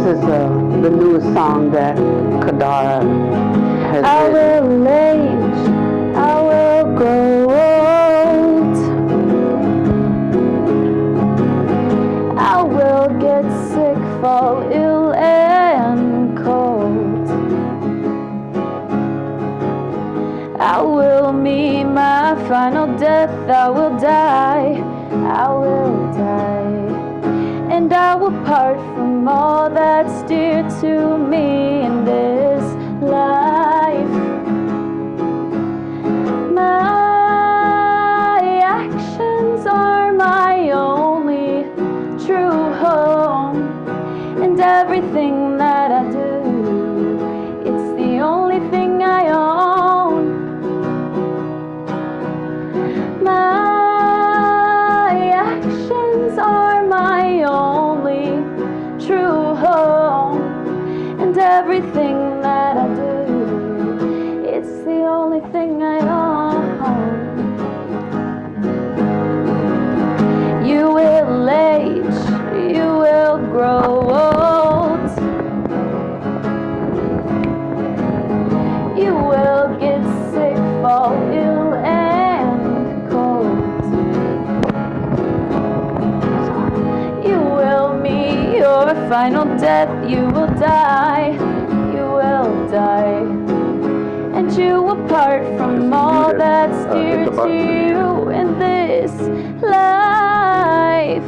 is the newest song that Kadara has I written. will age, I will grow old, I will get sick, fall ill and cold, I will meet my final death, I will die, and I will part from all that's dear to me in this life. My actions are my only true home, and everything that I do, it's the only thing I own. My actions are my only true home, and everything that I do, it's the only thing I own. You will age, you will grow old, you will get sick, fall ill and cold, you will meet your final death, you will die, and you will part from all that's dear to you in this life.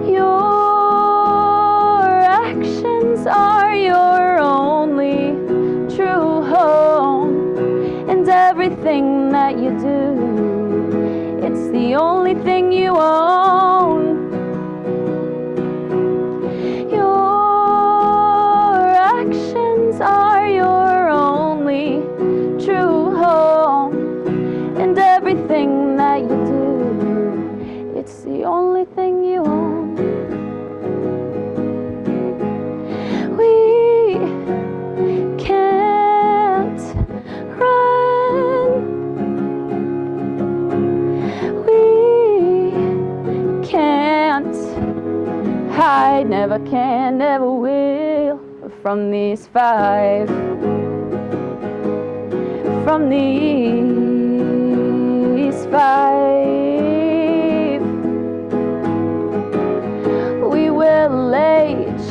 Your actions are your only true home, and everything that you do, it's the only thing you own. Your actions are your only true home, and everything that you do, it's the only thing you own. We can't run, we can't hide, never can, never will, from these five, from these five. We will age,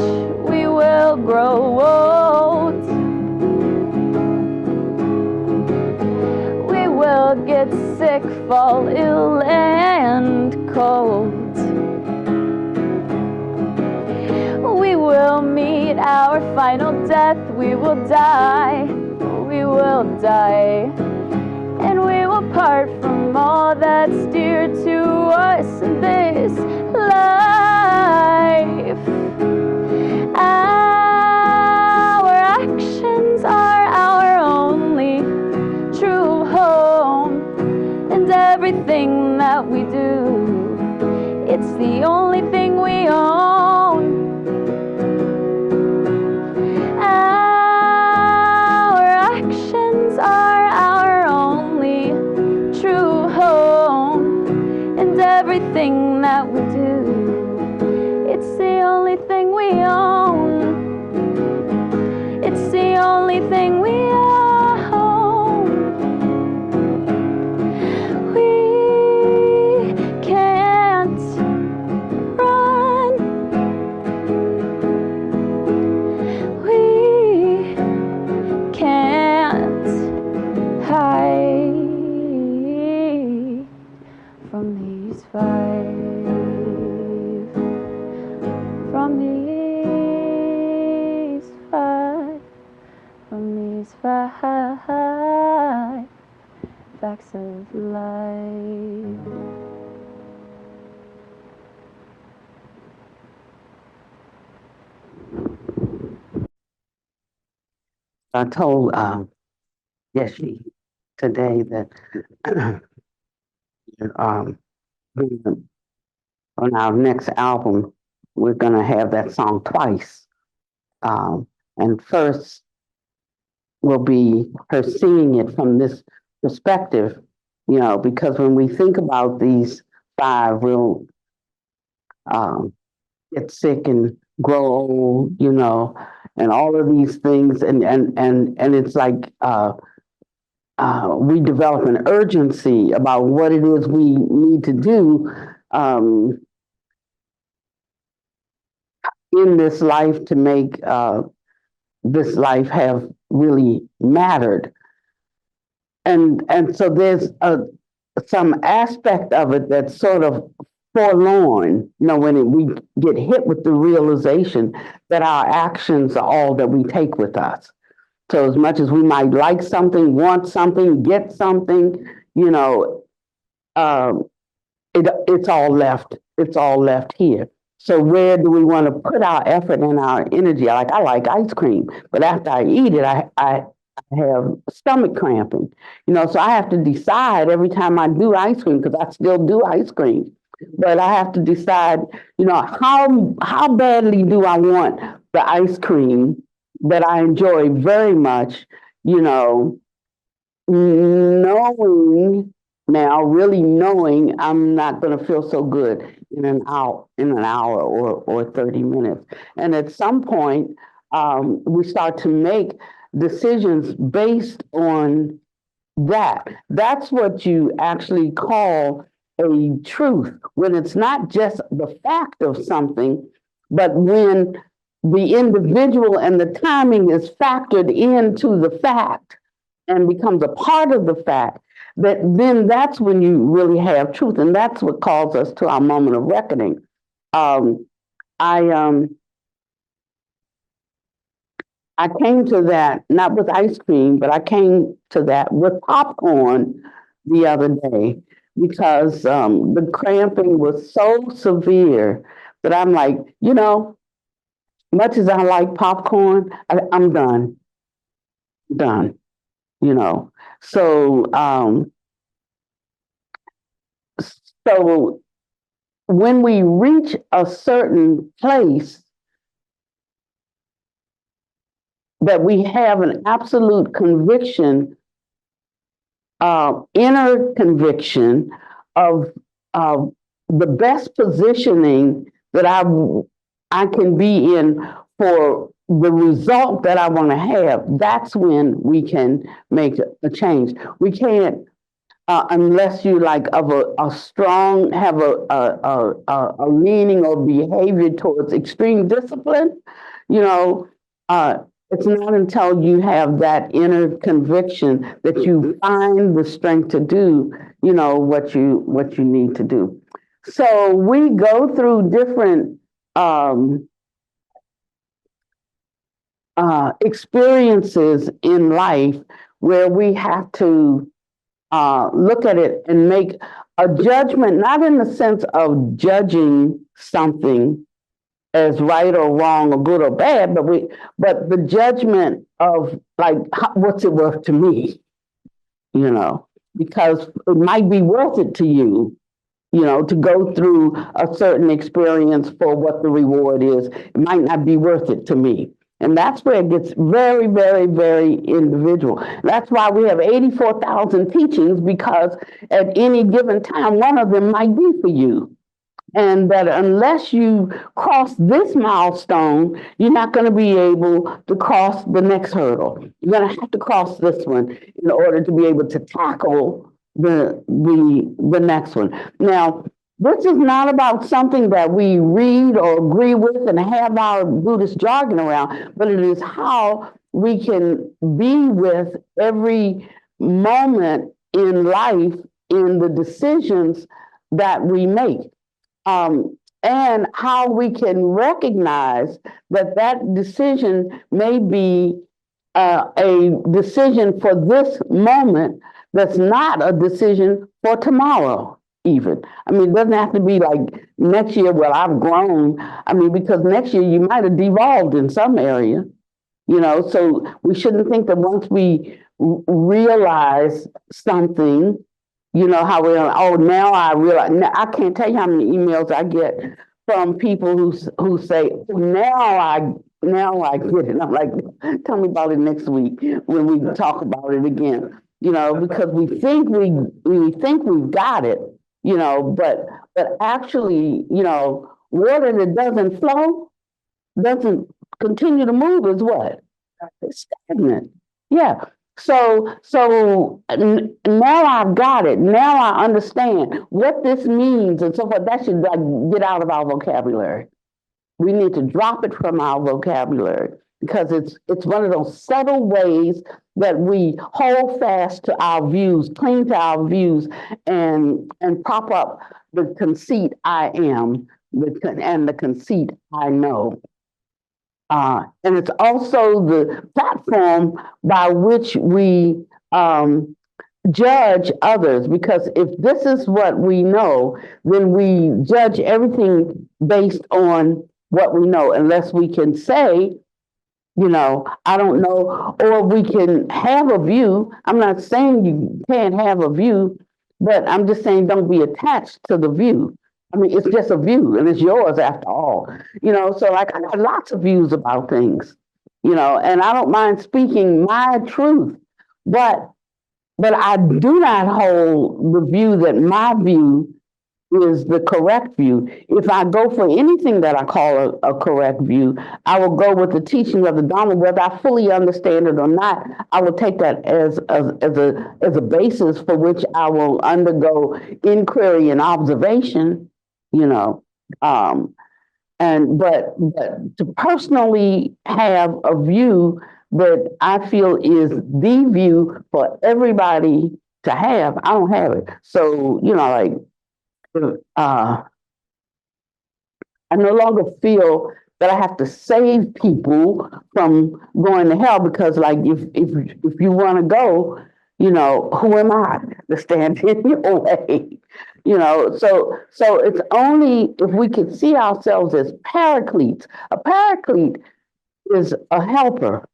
we will grow old, we will get sick, fall ill and cold, we will meet our final death, we will die, and we will part from all that's dear to us in this life. Our actions are our only true home, and everything that we do, it's the only thing we own. Our actions are our only true home, and everything that we do, it's the only thing we own. It's the only thing we own. We can't run, we can't hide from these five, from these five, from these five facts of life. I told Yeshi today that on our next album, we're going to have that song twice. And first will be her singing it from this perspective, because when we think about these five, we'll get sick and grow old, and all of these things, and it's like we develop an urgency about what it is we need to do in this life to make this life have really mattered. And so there's some aspect of it that's sort of forlorn, when we get hit with the realization that our actions are all that we take with us. So as much as we might like something, want something, get something, um, it's all left. It's all left here. So where do we want to put our effort and our energy? Like I like ice cream, but after I eat it, I have stomach cramping. So I have to decide every time I do ice cream, because I still do ice cream. But I have to decide, how badly do I want the ice cream that I enjoy very much, knowing now, really knowing I'm not going to feel so good in an hour or 30 minutes. And at some point, we start to make decisions based on that. That's what you actually call a truth, when it's not just the fact of something, but when the individual and the timing is factored into the fact and becomes a part of the fact, then that's when you really have truth. And that's what calls us to our moment of reckoning. Um, I I came to that not with ice cream, but I came to that with popcorn the other day, because the cramping was so severe that I'm like, much as I like popcorn, I'm done. You know, so so when we reach a certain place that we have an absolute conviction, inner conviction of the best positioning that I can be in for the result that I want to have, that's when we can make a change. We can't, unless you like of a strong, have a leaning or behavior towards extreme discipline, you know, it's not until you have that inner conviction that you find the strength to do, what you need to do. So we go through different experiences in life where we have to look at it and make a judgment, not in the sense of judging something as right or wrong or good or bad, but the judgment of like, what's it worth to me? Because it might be worth it to you, to go through a certain experience for what the reward is. It might not be worth it to me. And that's where it gets very, very, very individual. That's why we have 84,000 teachings, because at any given time, one of them might be for you. And that unless you cross this milestone, you're not going to be able to cross the next hurdle. You're going to have to cross this one in order to be able to tackle the next one. Now, this is not about something that we read or agree with and have our Buddhist jargon around, but it is how we can be with every moment in life in the decisions that we make. And how we can recognize that that decision may be a decision for this moment that's not a decision for tomorrow, even. I mean, it doesn't have to be like next year, well, I've grown. I mean, because next year you might have devolved in some area, so we shouldn't think that once we realize something, how now I realize. Now, I can't tell you how many emails I get from people who say, now I get it. I'm like, tell me about it next week when we talk about it again. Because we think we've got it, but actually, water that doesn't flow doesn't continue to move is what? It's stagnant. Yeah. So now I've got it. Now I understand what this means and so forth. That should like get out of our vocabulary. We need to drop it from our vocabulary because it's one of those subtle ways that we hold fast to our views, cling to our views, and prop up the conceit I am, and the conceit I know. And it's also the platform by which we judge others, because if this is what we know, then we judge everything based on what we know, unless we can say, I don't know, or we can have a view. I'm not saying you can't have a view, but I'm just saying don't be attached to the view. I mean, it's just a view and it's yours after all, so like I got lots of views about things, and I don't mind speaking my truth, but I do not hold the view that my view is the correct view. If I go for anything that I call a correct view, I will go with the teaching of the Dharma, whether I fully understand it or not. I will take that as a basis for which I will undergo inquiry and observation, you know. But to personally have a view that I feel is the view for everybody to have, I don't have it. So, like, I no longer feel that I have to save people from going to hell, because, like, if you want to go, who am I to stand in your way? So it's only if we can see ourselves as paracletes. A paraclete is a helper,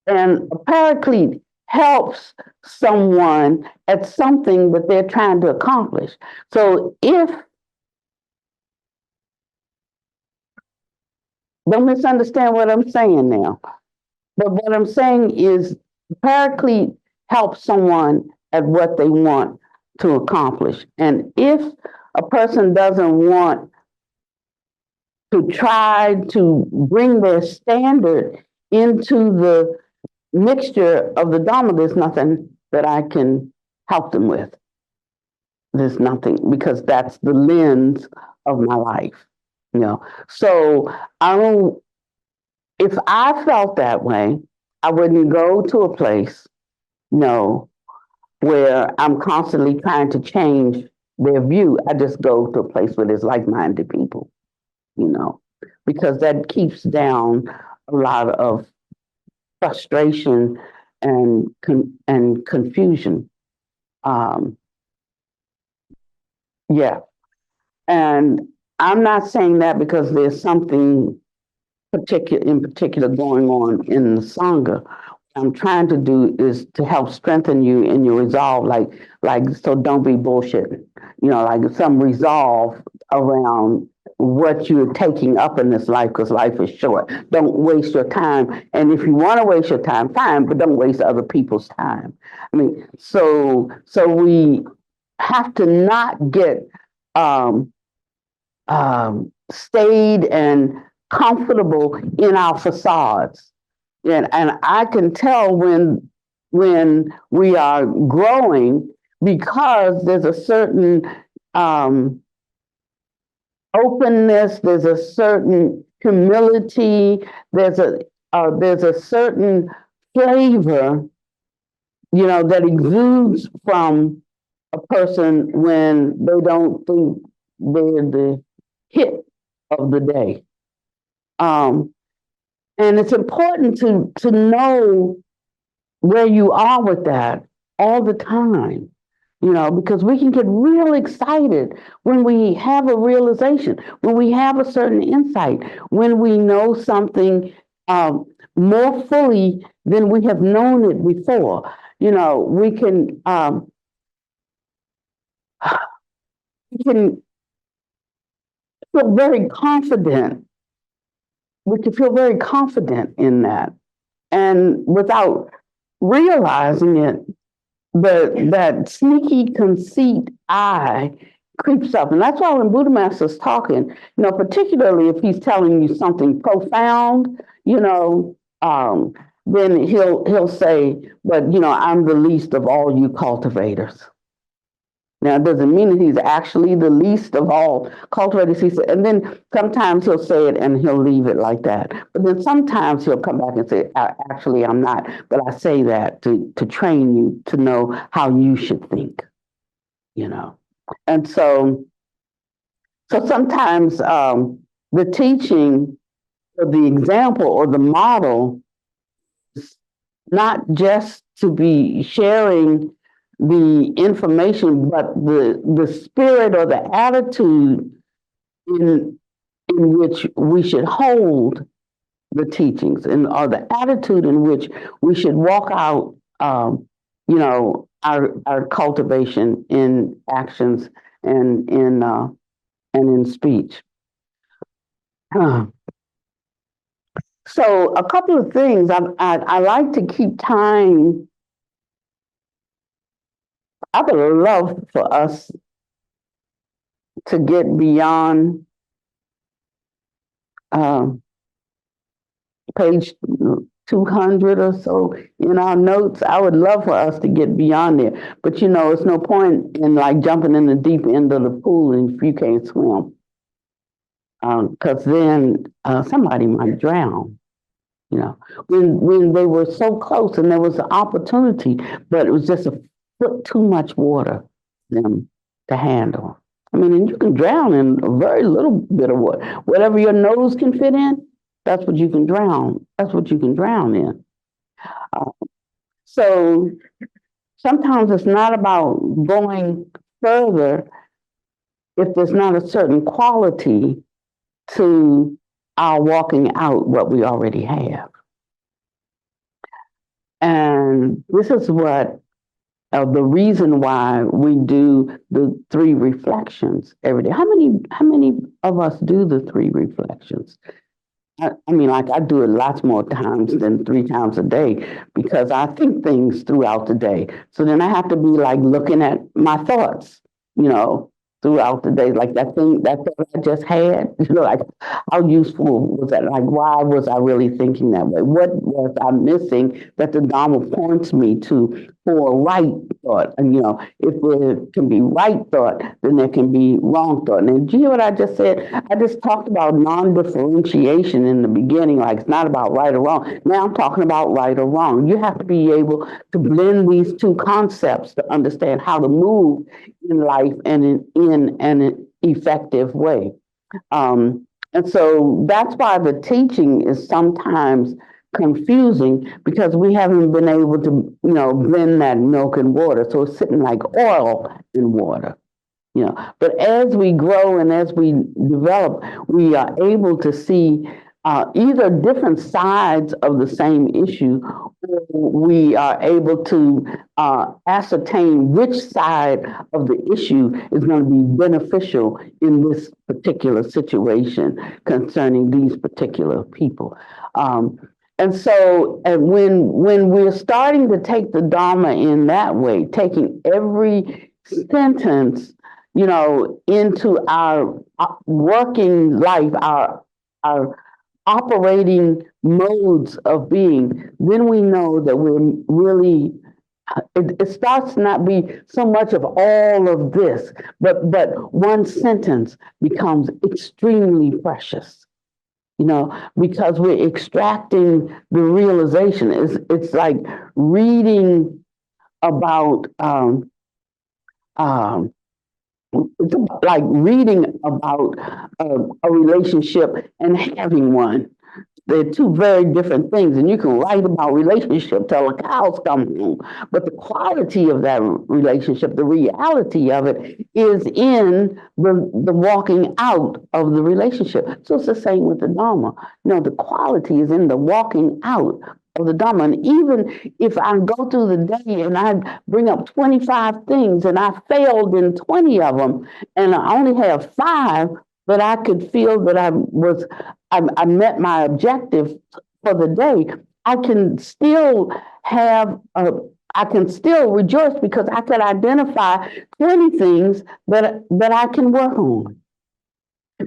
and a paraclete helps someone at something that they're trying to accomplish. So don't misunderstand what I'm saying now, but what I'm saying is paraclete helps someone at what they want to accomplish. And if a person doesn't want to try to bring their standard into the mixture of the Dharma, there's nothing that I can help them with. There's nothing, because that's the lens of my life. So if I felt that way, I wouldn't go to a place, where I'm constantly trying to change their view. I just go to a place where there's like-minded people, because that keeps down a lot of frustration and confusion. Yeah. And I'm not saying that because there's something particular going on in the Sangha. What I'm trying to do is to help strengthen you in your resolve, so don't be bullshit. Like some resolve around what you're taking up in this life, because life is short. Don't waste your time. And if you want to waste your time, fine, but don't waste other people's time. I mean, so we have to not get stayed and comfortable in our facades. And I can tell when we are growing, because there's a certain openness, there's a certain humility, there's a certain flavor, that exudes from a person when they don't think they're the hit of the day. And it's important to know where you are with that all the time, because we can get real excited when we have a realization, when we have a certain insight, when we know something more fully than we have known it before. We can feel very confident. We can feel very confident in that. And without realizing it, that sneaky conceit I creeps up. And that's why when Buddha Master's talking, particularly if he's telling you something profound, then he'll say, but I'm the least of all you cultivators. Now, it doesn't mean that he's actually the least of all cultivators. He said, and then sometimes he'll say it and he'll leave it like that. But then sometimes he'll come back and say, actually, I'm not. But I say that to train you to know how you should think, And so sometimes the teaching or the example or the model is not just to be sharing the information, but the spirit or the attitude in which we should hold the teachings, or the attitude in which we should walk out, our cultivation in actions and in speech. So a couple of things I like to keep tying. I would love for us to get beyond page 200 or so in our notes. I would love for us to get beyond there. But, it's no point in like jumping in the deep end of the pool if you can't swim. Because then somebody might drown. When they were so close and there was an opportunity, but it was just a foot too much water for them to handle. I mean, and you can drown in a very little bit of water. Whatever your nose can fit in, that's what you can drown. That's what you can drown in. So sometimes it's not about going further if there's not a certain quality to our walking out what we already have. And this is what the reason why we do the 3 reflections every day. How many of us do the 3 reflections? I mean, like I do it lots more times than 3 times a day because I think things throughout the day. So then I have to be like looking at my thoughts, throughout the day, like that thought I just had, like how useful was that? Like, why was I really thinking that way? What was I missing that the Dharma points me to for a right thought? And, if there can be right thought, then there can be wrong thought. And do you hear what I just said? I just talked about non-differentiation in the beginning, like it's not about right or wrong. Now I'm talking about right or wrong. You have to be able to blend these 2 concepts to understand how to move in life and in an effective way. And so that's why the teaching is sometimes confusing because we haven't been able to, blend that milk and water. So it's sitting like oil in water, But as we grow and as we develop, we are able to see either different sides of the same issue, or we are able to ascertain which side of the issue is going to be beneficial in this particular situation concerning these particular people. And so when we're starting to take the Dharma in that way, taking every sentence, into our working life, our operating modes of being, then we know that we're really, it starts to not be so much of all of this, but one sentence becomes extremely precious, because we're extracting the realization. It's like reading about, it's like reading about a relationship and having one. They're 2 very different things, and you can write about relationship till the cows come home. But the quality of that relationship, the reality of it, is in the walking out of the relationship. So it's the same with the Dharma. The quality is in the walking out of the Dharma. And even if I go through the day and I bring up 25 things and I failed in 20 of them, and I only have 5, but I could feel that I met my objective for the day, I can still have I can still rejoice because I could identify 20 things that I can work on.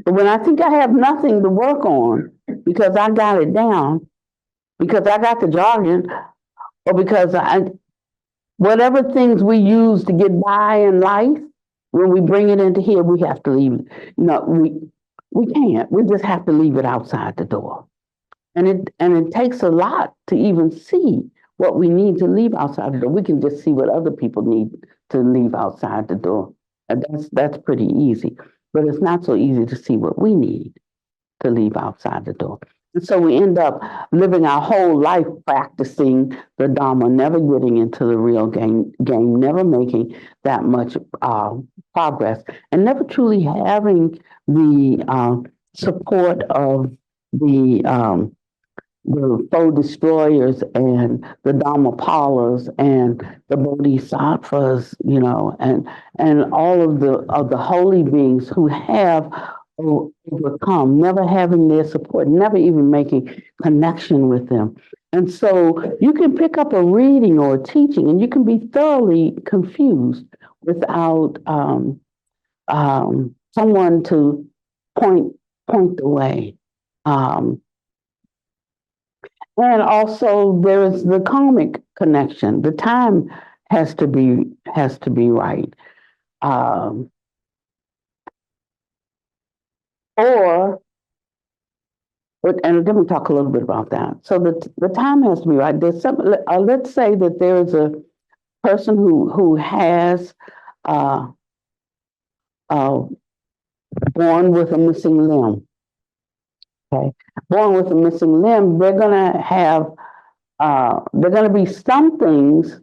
But when I think I have nothing to work on because I got it down, because I got the jargon, or because whatever things we use to get by in life, when we bring it into here, we have to leave it. We can't. We just have to leave it outside the door. And it takes a lot to even see what we need to leave outside the door. We can just see what other people need to leave outside the door. And that's pretty easy. But it's not so easy to see what we need to leave outside the door. And so we end up living our whole life practicing the Dharma, never getting into the real game, never making that much progress, and never truly having the support of the foe destroyers and the Dhammapalas and the Bodhisattvas, and all of the holy beings who have overcome, never having their support, never even making connection with them. And so you can pick up a reading or a teaching and you can be thoroughly confused without someone to point the way. And also there is the karmic connection. The time has to be right. And let me talk a little bit about that. So the time has to be right. There's let's say that there is a person who has born with a missing limb. Okay, born with a missing limb, they're gonna be some things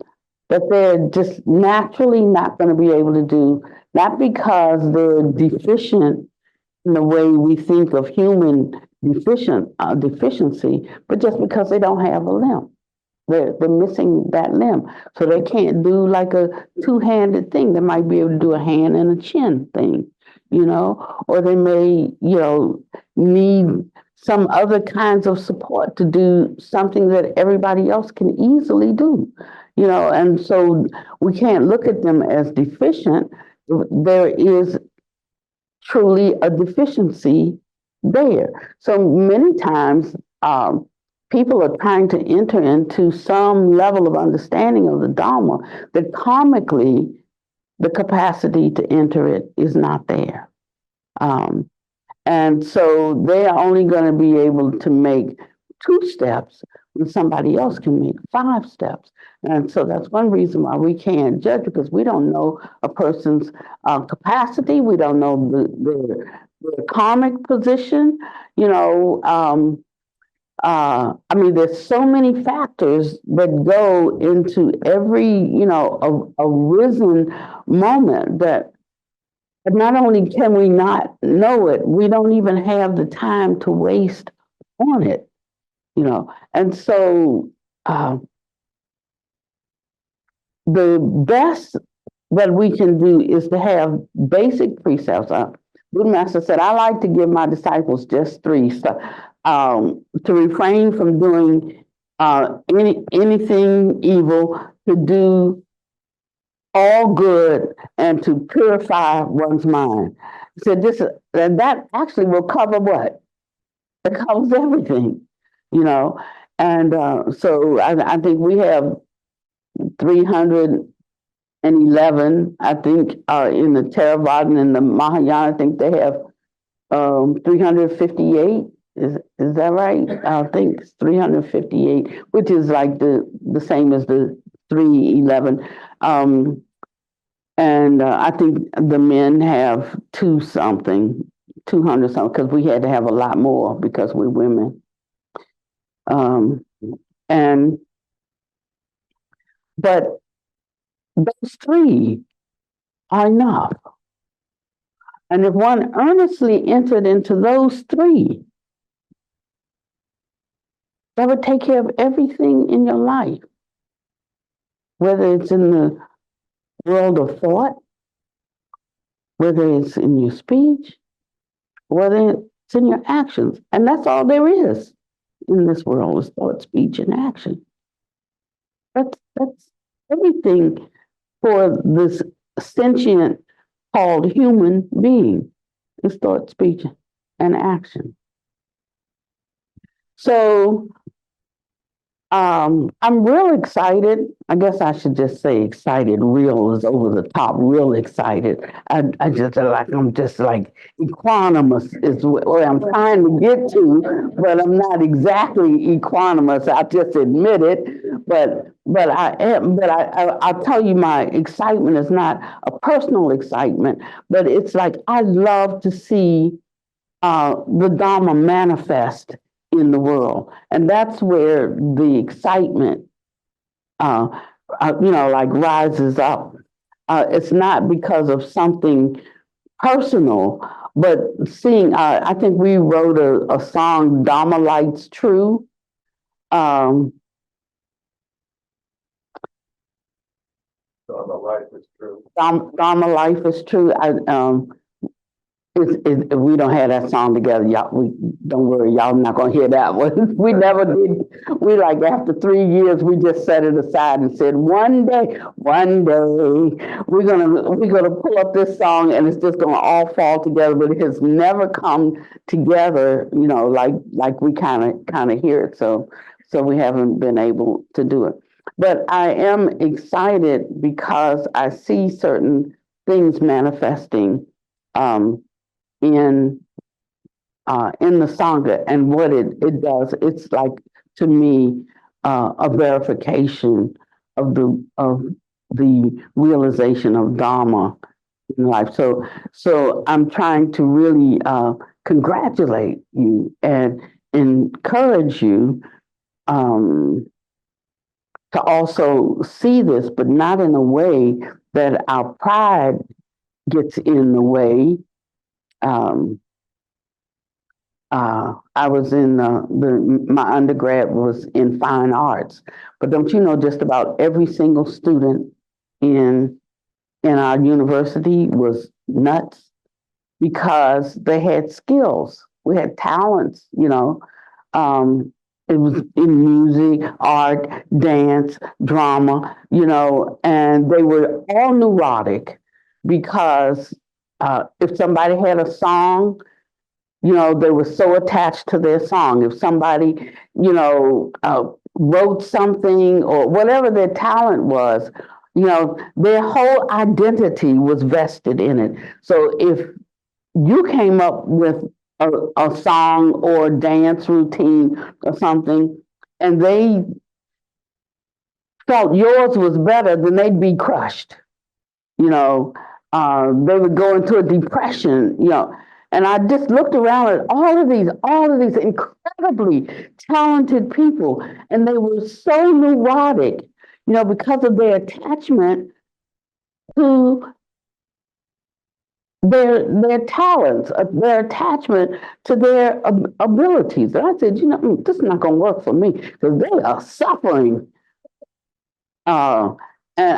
that they're just naturally not going to be able to do, not because they're deficient in the way we think of human deficiency, but just because they don't have a limb. They're missing that limb. So they can't do like a two-handed thing. They might be able to do a hand and a chin thing, or they may, need some other kinds of support to do something that everybody else can easily do, and so we can't look at them as deficient. There is truly a deficiency there. So many times, people are trying to enter into some level of understanding of the Dharma that karmically, the capacity to enter it is not there. And so they are only going to be able to make 2 steps when somebody else can make 5 steps. And so that's one reason why we can't judge, because we don't know a person's capacity. We don't know the karmic position. There's so many factors that go into every, a risen moment that not only can we not know it, we don't even have the time to waste on it, And so the best that we can do is to have basic precepts. Buddha Master said, I like to give my disciples just 3 stuff. To refrain from doing anything evil, to do all good, and to purify one's mind. He said that actually will cover what? It covers everything, And so I think we have 311, I think, in the Theravada and the Mahayana. I think they have 358. Is that right? I think it's 358, which is like the same as the 311. And I think the men have 200 something, because we had to have a lot more because we're women. But those 3 are enough. And if one earnestly entered into those 3, that would take care of everything in your life, whether it's in the world of thought, whether it's in your speech, whether it's in your actions. And that's all there is in this world, is thought, speech, and action. That's everything for this sentient called human being is thought, speech, and action. So I'm real excited. I guess I should just say excited. Real is over the top. Real excited. I just like I'm just like equanimous is where I'm trying to get to, but I'm not exactly equanimous. I just admit it. But I am. But I'll tell you, my excitement is not a personal excitement, but it's like I love to see the Dharma manifest in the world. And that's where the excitement, uh, like rises up. It's not because of something personal, but seeing, I think we wrote a song, Dharma Lights True. Um, Dharma Life is True. Dharma Life is True. We don't have that song together, y'all. We don't worry, y'all not gonna hear that one. We never did. We like after 3 years, we just set it aside and said, one day, we're gonna pull up this song, and it's just gonna all fall together. But it has never come together, like we kind of hear it. So we haven't been able to do it. But I am excited because I see certain things manifesting. In in the Sangha, and what it does, it's like, to me, a verification of the realization of Dharma in life. So I'm trying to really congratulate you and encourage you to also see this, but not in a way that our pride gets in the way. I was in my undergrad was in fine arts, but don't you know, just about every single student in our university was nuts because they had skills. We had talents, it was in music, art, dance, drama, and they were all neurotic because if somebody had a song, they were so attached to their song. If somebody, wrote something or whatever their talent was, their whole identity was vested in it. So if you came up with a song or dance routine or something, and they felt yours was better, then they'd be crushed. They would go into a depression, And I just looked around at all of these incredibly talented people, and they were so neurotic, because of their attachment to their talents, their attachment to their abilities. And I said, this is not going to work for me because they are suffering. And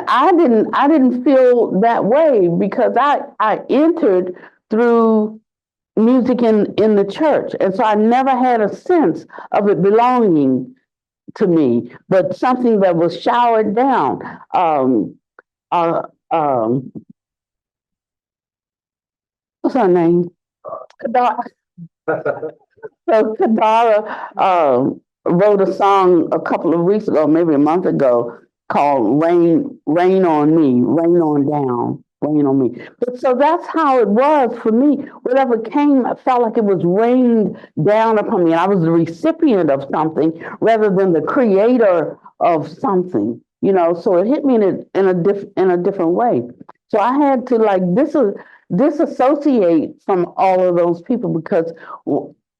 I didn't feel that way because I entered through music in the church, and so I never had a sense of it belonging to me, but something that was showered down. Uh, um, what's her name? Kadara. So Kadara wrote a song a couple of weeks ago, maybe a month ago, called Rain on Me, Rain on Down, Rain on Me. But so that's how it was for me. Whatever came, I felt like it was rained down upon me. And I was the recipient of something rather than the creator of something, so it hit me in a different way. So I had to disassociate from all of those people because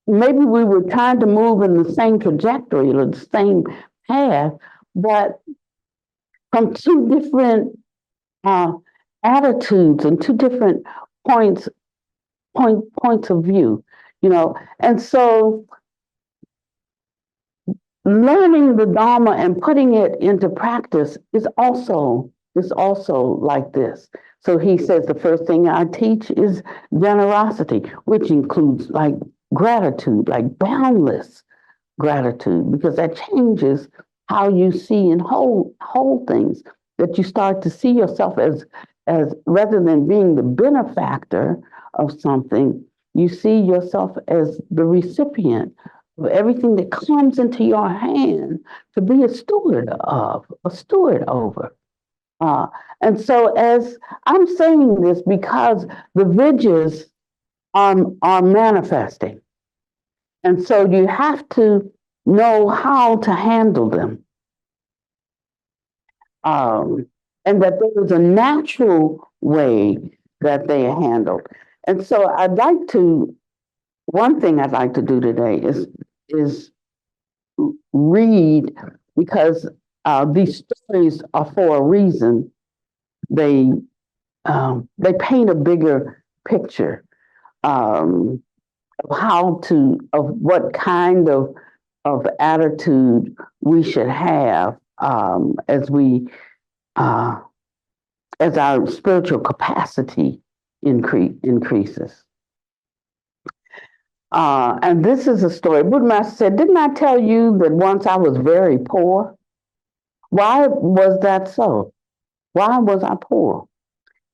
maybe we were trying to move in the same trajectory or the same path, but from two different attitudes and two different points of view, And so learning the Dharma and putting it into practice is also like this. So he says the first thing I teach is generosity, which includes like gratitude, like boundless gratitude, because that changes how you see and hold things. that you start to see yourself as rather than being the benefactor of something, you see yourself as the recipient of everything that comes into your hand to be a steward of, a steward over. Uh, and so as I'm saying this because the vidges are manifesting. And so you have to know how to handle them. And that there is a natural way that they are handled. And so one thing I'd like to do today is read, because these stories are for a reason. They paint a bigger picture of of what kind of attitude we should have as our spiritual capacity increases. And this is a story. Buddha said, "Didn't I tell you that once I was very poor?" Why was that so? Why was I poor?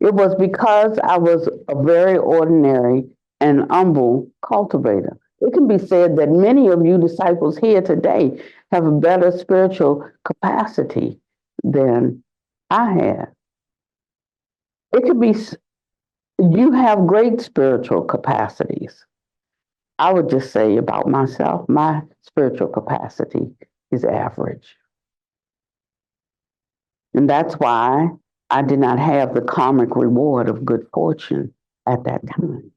It was because I was a very ordinary and humble cultivator. It can be said that many of you disciples here today have a better spiritual capacity than I have. It could be you have great spiritual capacities. I would just say about myself, my spiritual capacity is average. And that's why I did not have the karmic reward of good fortune at that time.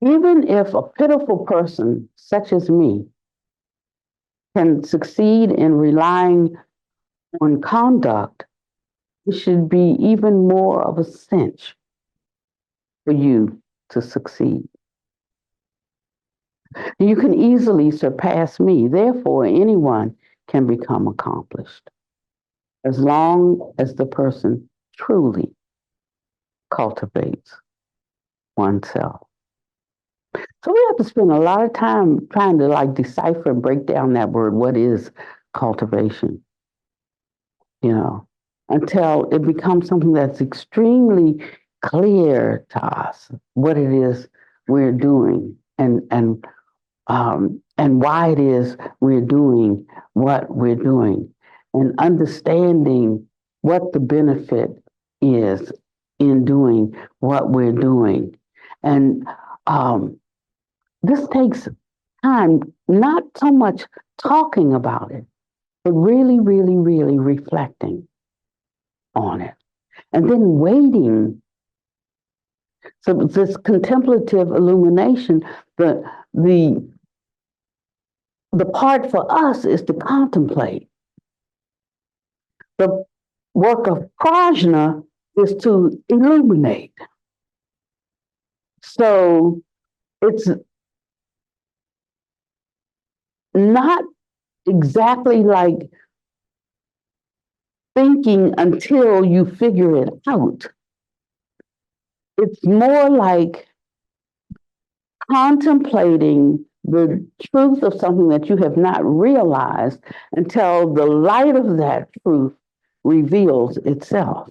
Even if a pitiful person such as me can succeed in relying on conduct, it should be even more of a cinch for you to succeed. You can easily surpass me. Therefore, anyone can become accomplished as long as the person truly cultivates oneself. So we have to spend a lot of time trying to decipher and break down that word. What is cultivation? Until it becomes something that's extremely clear to us what it is we're doing and why it is we're doing what we're doing, and understanding what the benefit is in doing what we're doing. And this takes time, not so much talking about it, but really, really, really reflecting on it. And then waiting. So this contemplative illumination, the part for us is to contemplate. The work of prajna is to illuminate. So it's not exactly like thinking until you figure it out. It's more like contemplating the truth of something that you have not realized until the light of that truth reveals itself.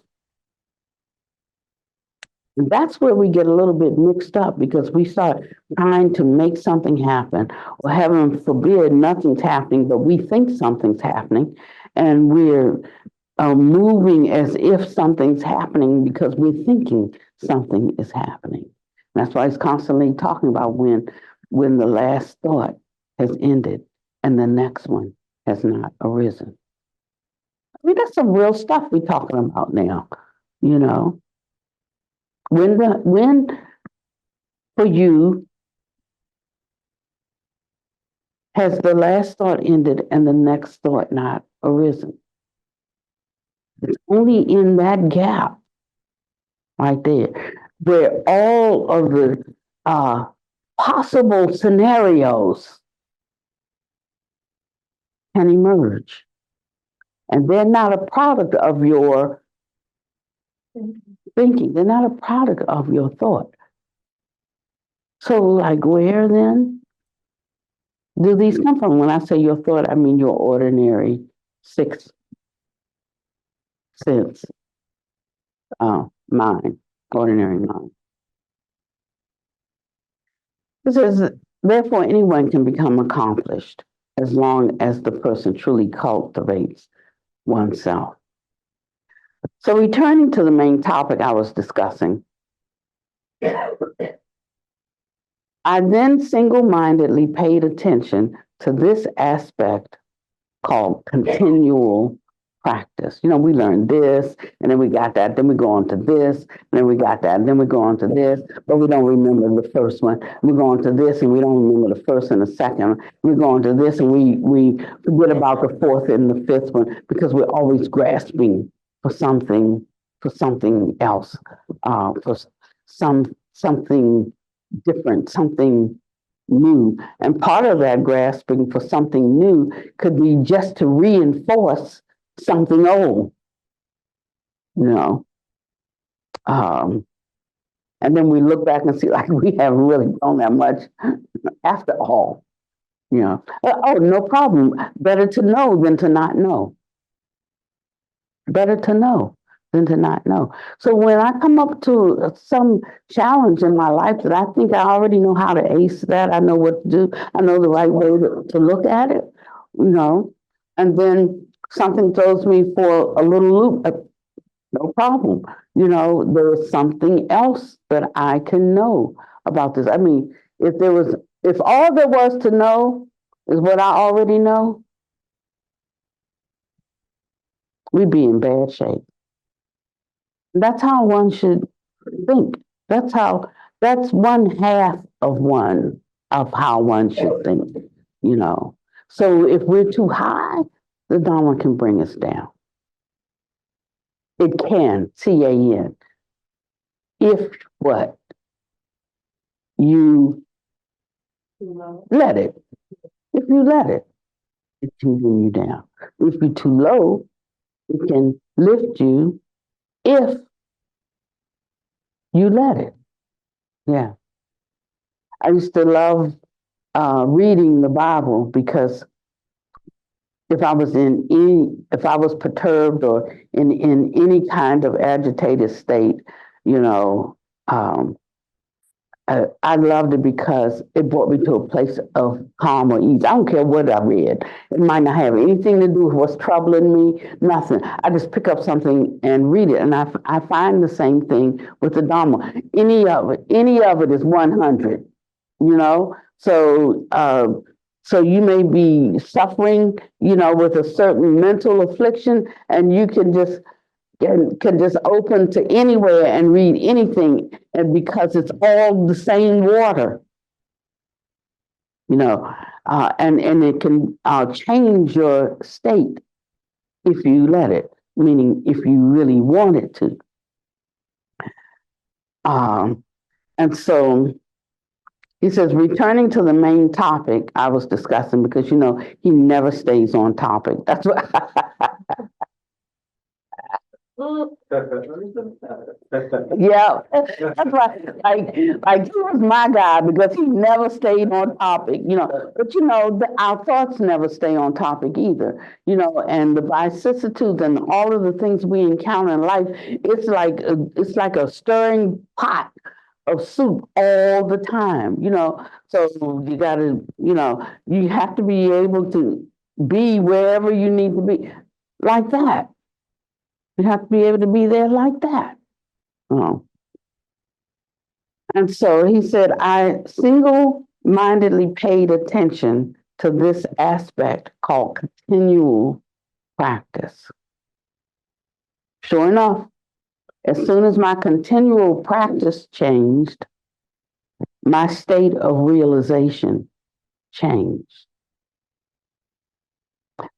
And that's where we get a little bit mixed up, because we start trying to make something happen, or heaven forbid, nothing's happening, but we think something's happening, and we're moving as if something's happening because we're thinking something is happening. And that's why he's constantly talking about when the last thought has ended and the next one has not arisen. I mean, that's some real stuff we're talking about now, you know. When for you has the last thought ended and the next thought not arisen? It's only in that gap right there where all of the possible scenarios can emerge. And they're not a product of your thinking. They're not a product of your thought. So, like, where then do these come from? When I say your thought, I mean your ordinary sixth sense mind, ordinary mind. It says, therefore, anyone can become accomplished as long as the person truly cultivates oneself. So, returning to the main topic I was discussing, I then single mindedly paid attention to this aspect called continual practice. You know, we learned this, and then we got that, then we go on to this, and then we got that, and then we go on to this, but we don't remember the first one. We go on to this, and we don't remember the first and the second. We go on to this, and we forget about the fourth and the fifth one because we're always grasping for something else, for something different, something new. And part of that grasping for something new could be just to reinforce something old, you know. And then we look back and see like we haven't really grown that much after all, you know. Oh, no problem. Better to know than to not know. Better to know than to not know. So when I come up to some challenge in my life that I think I already know how to ace that, I know what to do, I know the right way to look at it, you know, and then something throws me for a little loop, no problem. You know, there's something else that I can know about this. I mean, if all there was to know is what I already know, we'd be in bad shape. That's how one should think. That's one half of how one should think, you know. So if we're too high, the Dharma can bring us down. It can, CAN. If what? You let it. If you let it, it can bring you down. If you're too low, it can lift you if you let it. Yeah. I used to love reading the Bible because if I was perturbed or in any kind of agitated state, you know, I loved it because it brought me to a place of calm or ease. I don't care what I read. It might not have anything to do with what's troubling me, nothing. I just pick up something and read it. And I find the same thing with the Dharma. Any of it is 100, you know? So you may be suffering, you know, with a certain mental affliction, and you can just open to anywhere and read anything, and because it's all the same water, you know, and it can change your state if you let it. Meaning, if you really want it to. And so he says, returning to the main topic I was discussing, because, you know, he never stays on topic. That's what. Yeah, that's right. Like he was my guy because he never stayed on topic, you know. But you know, our thoughts never stay on topic either, you know. And the vicissitudes and all of the things we encounter in life, it's like a stirring pot of soup all the time, you know. So you gotta, you know, you have to be able to be wherever you need to be, like that. You have to be able to be there like that. Oh. And so he said, I single mindedly paid attention to this aspect called continual practice. Sure enough, as soon as my continual practice changed, my state of realization changed.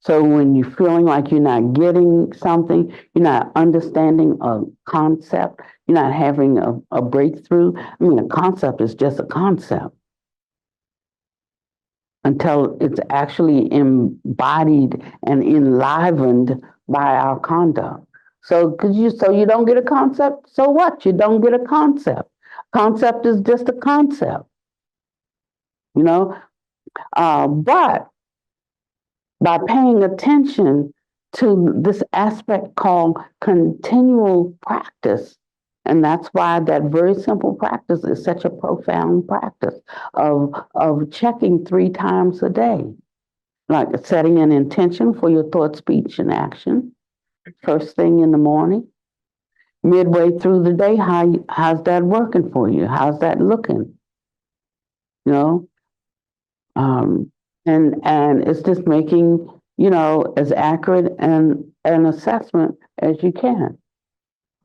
So when you're feeling like you're not getting something, you're not understanding a concept, you're not having a breakthrough. I mean, a concept is just a concept until it's actually embodied and enlivened by our conduct. So you don't get a concept, so what? You don't get a concept. Concept is just a concept. you know. But by paying attention to this aspect called continual practice, and that's why that very simple practice is such a profound practice of checking 3 times a day, like setting an intention for your thought, speech, and action. First thing in the morning, midway through the day, how's that working for you? How's that looking? You know, um, and it's just making as accurate an assessment as you can.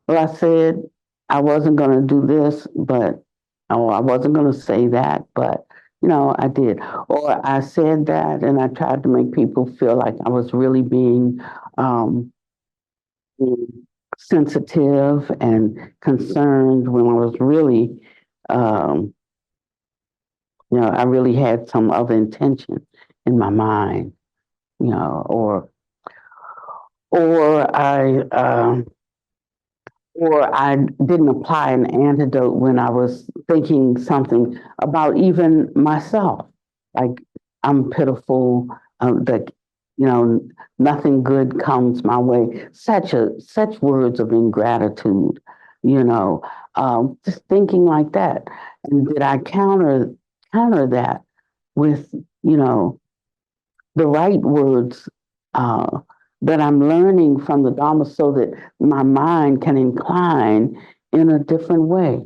Well, I said I wasn't going to do this, but I wasn't going to say that, but I did. Or I said that, and I tried to make people feel like I was really um, being sensitive and concerned when I was really, um, I really had some other intention in my mind, or or I. Or I didn't apply an antidote when I was thinking something about even myself, like I'm pitiful, that nothing good comes my way. Such words of ingratitude, just thinking like that. And did I counter that with the right words that I'm learning from the Dharma so that my mind can incline in a different way,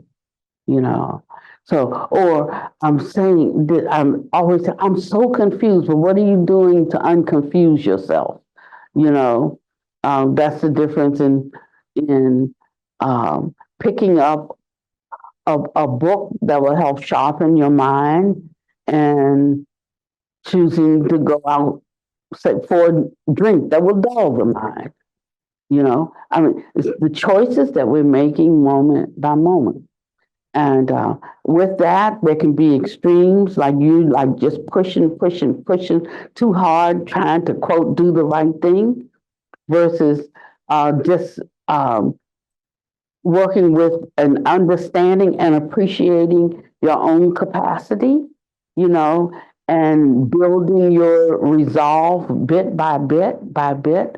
you know. So, or I'm saying that I'm so confused, but what are you doing to unconfuse yourself? You know, that's the difference in picking up a book that will help sharpen your mind and choosing to go out for a drink that will dull the mind. I mean, it's the choices that we're making moment by moment. And with that, there can be extremes like just pushing too hard, trying to quote, do the right thing versus just working with an understanding and appreciating your own capacity, you know, and building your resolve bit by bit by bit,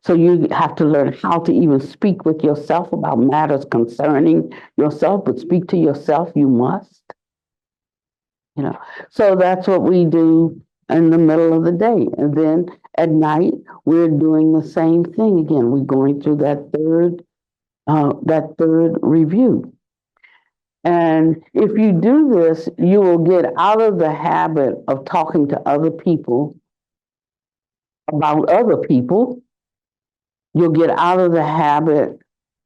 So you have to learn how to even speak with yourself about matters concerning yourself, but speak to yourself you must, So that's what we do in the middle of the day. And then at night, we're doing the same thing again. We're going through that third review. And if you do this, you will get out of the habit of talking to other people about other people. You'll get out of the habit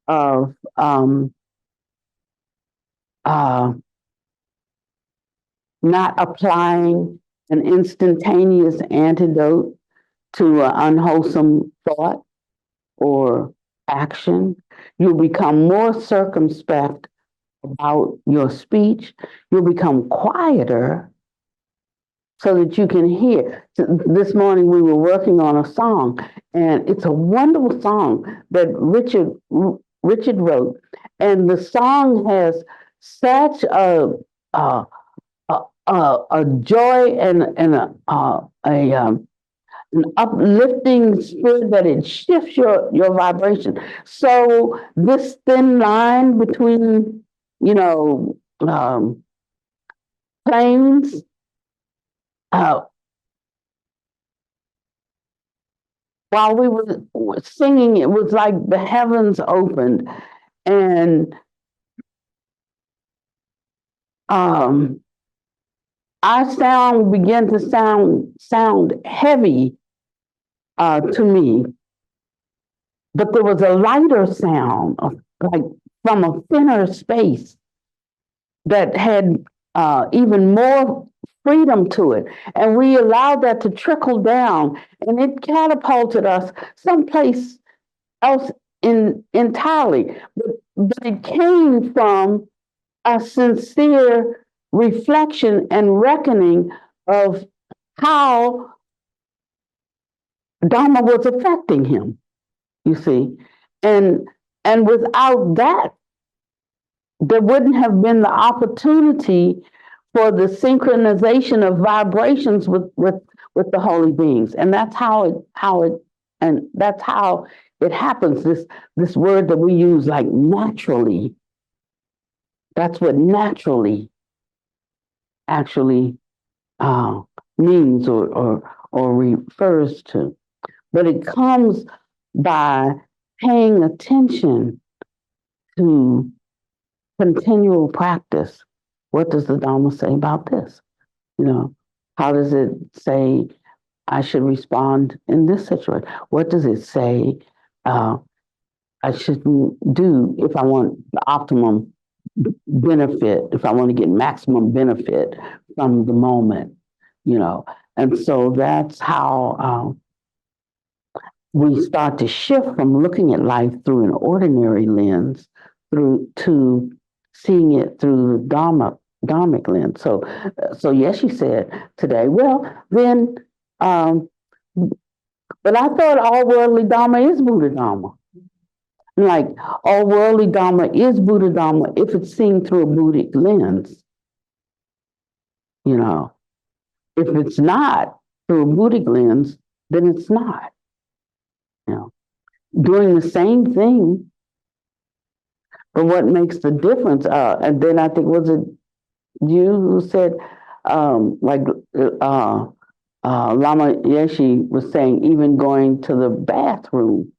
of not applying an instantaneous antidote to an unwholesome thought or action. You'll become more circumspect about your speech. You'll become quieter so that you can hear. This morning we were working on a song, and it's a wonderful song that Richard wrote, and the song has such a, a joy and an uplifting spirit that it shifts your vibration. So this thin line between planes. While we were singing, it was like the heavens opened, and our sound began to sound heavy to me, but there was a lighter sound, like from a thinner space that had even more freedom to it. And we allowed that to trickle down, and it catapulted us someplace else entirely. But it came from a sincere reflection and reckoning of how Dharma was affecting him, you see. And without that, there wouldn't have been the opportunity for the synchronization of vibrations with the holy beings. And that's that's how it happens. This word that we use, like naturally, that's what naturally actually means or refers to. But it comes by paying attention to continual practice. What does the Dharma say about this? How does it say I should respond in this situation? What does it say I shouldn't do if I want the optimum benefit, if I want to get maximum benefit from the moment? And so that's how we start to shift from looking at life through an ordinary lens through to seeing it through the dharmic lens. So yes, she said today, well, then, but I thought all worldly Dharma is Buddha Dharma. Like all worldly Dharma is Buddha Dharma if it's seen through a Buddhic lens. If it's not through a Buddhic lens, then it's not. Doing the same thing, but what makes the difference? And then I think, was it you who said, Lama Yeshe was saying, even going to the bathroom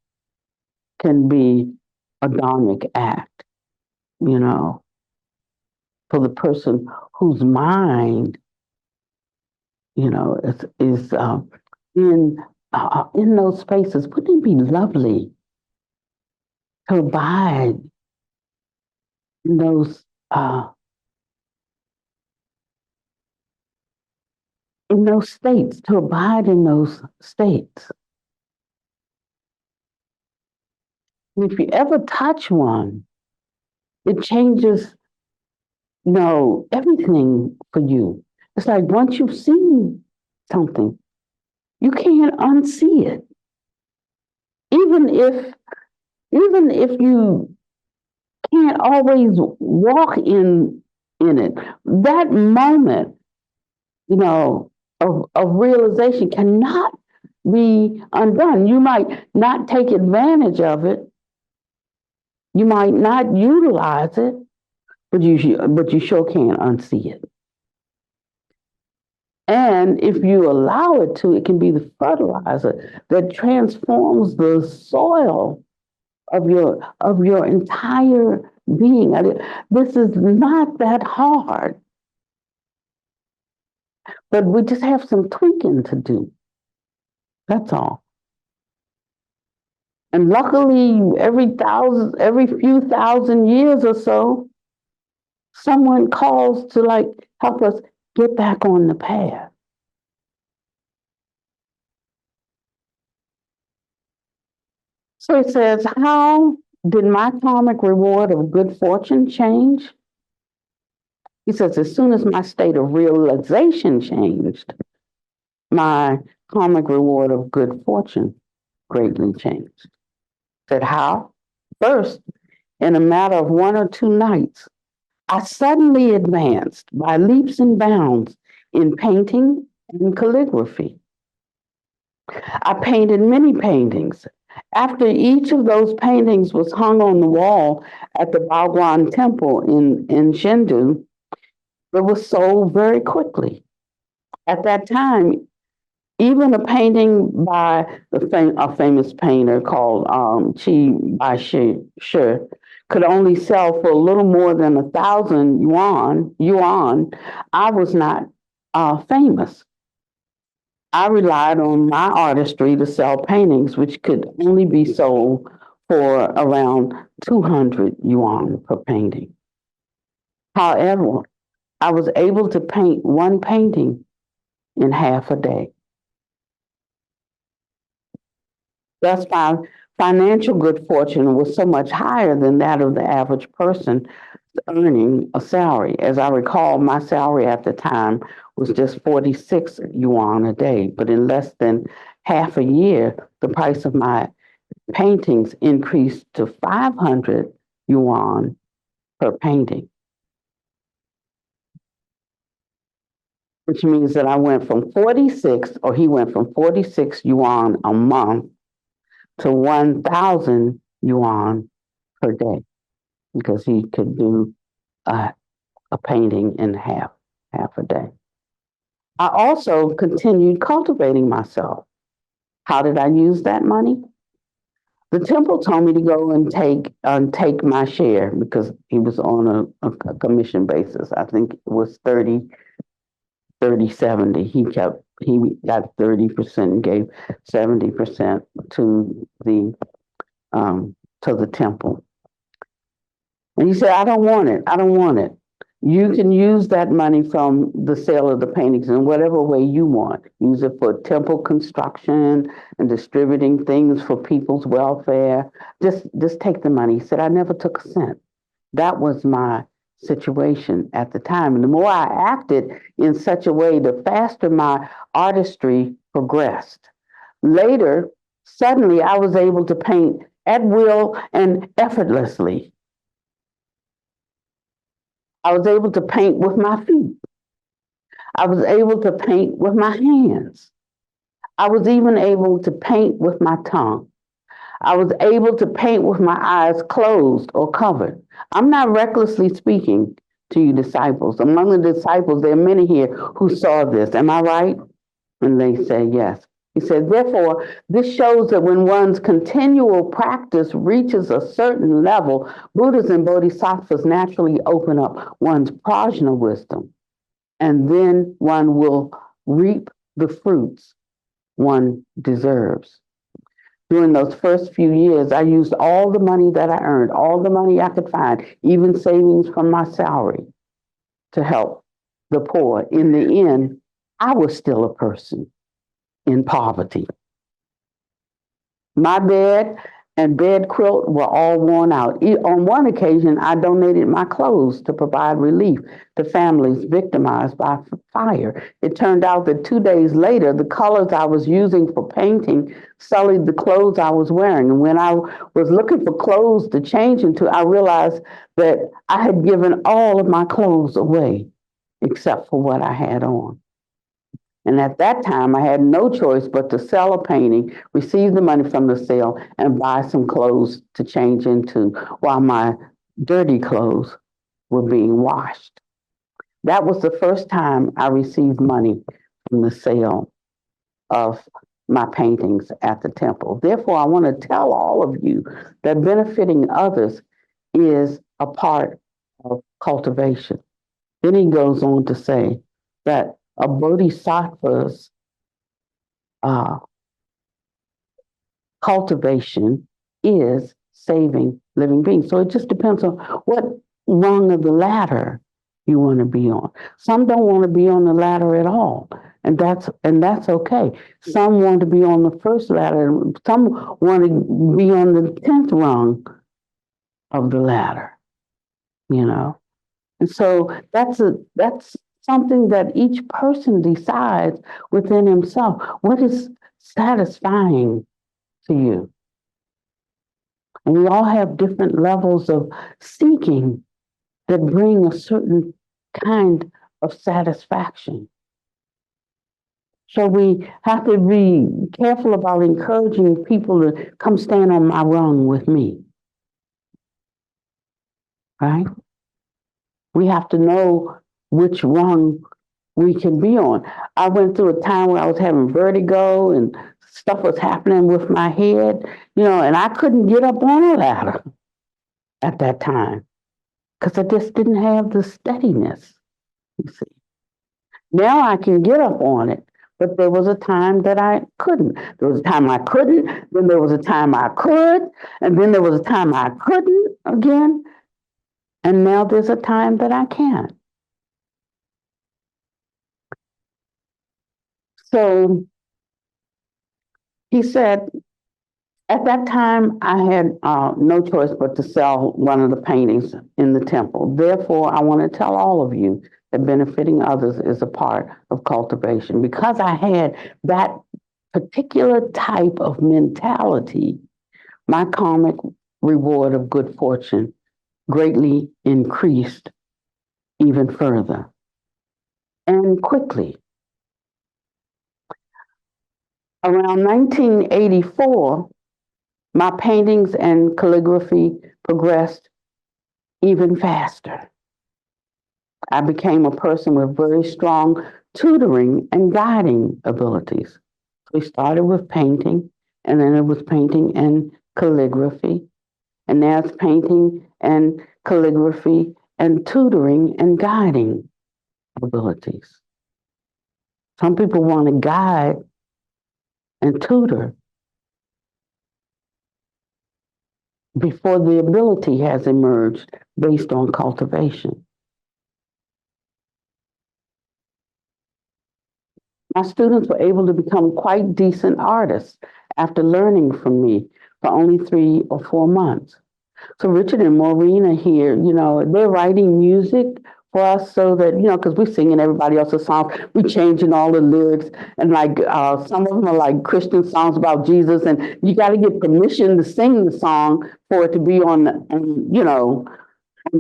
can be a dharmic act, for the person whose mind, is in those spaces. Wouldn't it be lovely to abide in those states, to abide in those states? And if you ever touch one, it changes, everything for you. It's like once you've seen something, you can't unsee it. Even if you can't always walk in it, that moment, of realization cannot be undone. You might not take advantage of it. You might not utilize it, but you sure can't unsee it. And if you allow it to, it can be the fertilizer that transforms the soil of your entire being. This is not that hard, but we just have some tweaking to do. That's all. And luckily, every few thousand years or so, someone calls to help us get back on the path. So it says, how did my karmic reward of good fortune change? He says, as soon as my state of realization changed, my karmic reward of good fortune greatly changed. Said, how? First, in a matter of 1 or 2 nights, I suddenly advanced by leaps and bounds in painting and calligraphy. I painted many paintings. After each of those paintings was hung on the wall at the Bhagwan temple in Shendu, it was sold very quickly. At that time, even a painting by a famous painter called Chi Bai Shi could only sell for a little more than 1,000 yuan. I was not famous. I relied on my artistry to sell paintings, which could only be sold for around 200 yuan per painting. However, I was able to paint one painting in half a day. Thus, my financial good fortune was so much higher than that of the average person earning a salary. As I recall, my salary at the time was just 46 yuan a day, but in less than half a year, the price of my paintings increased to 500 yuan per painting. which means that I went from 46, or he went from 46 yuan a month to 1,000 yuan per day, because he could do a painting in half a day. I also continued cultivating myself. How did I use that money? The temple told me to go and take my share, because he was on a commission basis. I think it was 30/70. He got 30% and gave 70% to the temple. And he said, I don't want it. I don't want it. You can use that money from the sale of the paintings in whatever way you want. Use it for temple construction and distributing things for people's welfare. Just take the money. He said, I never took a cent. That was my situation at the time. And the more I acted in such a way, the faster my artistry progressed. Later, suddenly I was able to paint at will and effortlessly. I was able to paint with my feet. I was able to paint with my hands. I was even able to paint with my tongue. I was able to paint with my eyes closed or covered. I'm not recklessly speaking to you disciples. Among the disciples, there are many here who saw this. Am I right? And they say yes. He said, therefore, this shows that when one's continual practice reaches a certain level, Buddhas and Bodhisattvas naturally open up one's prajna wisdom, and then one will reap the fruits one deserves. During those first few years, I used all the money that I earned, all the money I could find, even savings from my salary, to help the poor. In the end, I was still a person in poverty. My bed and bed quilt were all worn out. On one occasion, I donated my clothes to provide relief to families victimized by fire. It turned out that 2 days later, the colors I was using for painting sullied the clothes I was wearing. And when I was looking for clothes to change into, I realized that I had given all of my clothes away, except for what I had on. And at that time, I had no choice but to sell a painting, receive the money from the sale, and buy some clothes to change into while my dirty clothes were being washed. That was the first time I received money from the sale of my paintings at the temple. Therefore, I want to tell all of you that benefiting others is a part of cultivation. Then he goes on to say that a bodhisattva's cultivation is saving living beings. So it just depends on what rung of the ladder you want to be on. Some don't want to be on the ladder at all, and that's okay. Some want to be on the first ladder. Some want to be on the 10th rung of the ladder. And so that's something that each person decides within himself. What is satisfying to you? And we all have different levels of seeking that bring a certain kind of satisfaction. So we have to be careful about encouraging people to come stand on my rung with me. Right? We have to know which rung we can be on. I went through a time where I was having vertigo and stuff was happening with my head, and I couldn't get up on a ladder at that time because I just didn't have the steadiness, you see. Now I can get up on it, but there was a time that I couldn't. There was a time I couldn't, then there was a time I could, and then there was a time I couldn't again, and now there's a time that I can't. So he said, at that time, I had no choice but to sell one of the paintings in the temple. Therefore, I want to tell all of you that benefiting others is a part of cultivation. Because I had that particular type of mentality, my karmic reward of good fortune greatly increased even further. and quickly. Around 1984, my paintings and calligraphy progressed even faster. I became a person with very strong tutoring and guiding abilities. We started with painting, and then it was painting and calligraphy, and now it's painting and calligraphy and tutoring and guiding abilities. Some people want to guide and tutor before the ability has emerged based on cultivation. My students were able to become quite decent artists after learning from me for only 3 or 4 months. So Richard and Maureen are here, they're writing music for us so that, because we're singing everybody else's songs, we're changing all the lyrics, and some of them are like Christian songs about Jesus, and you got to get permission to sing the song for it to be on the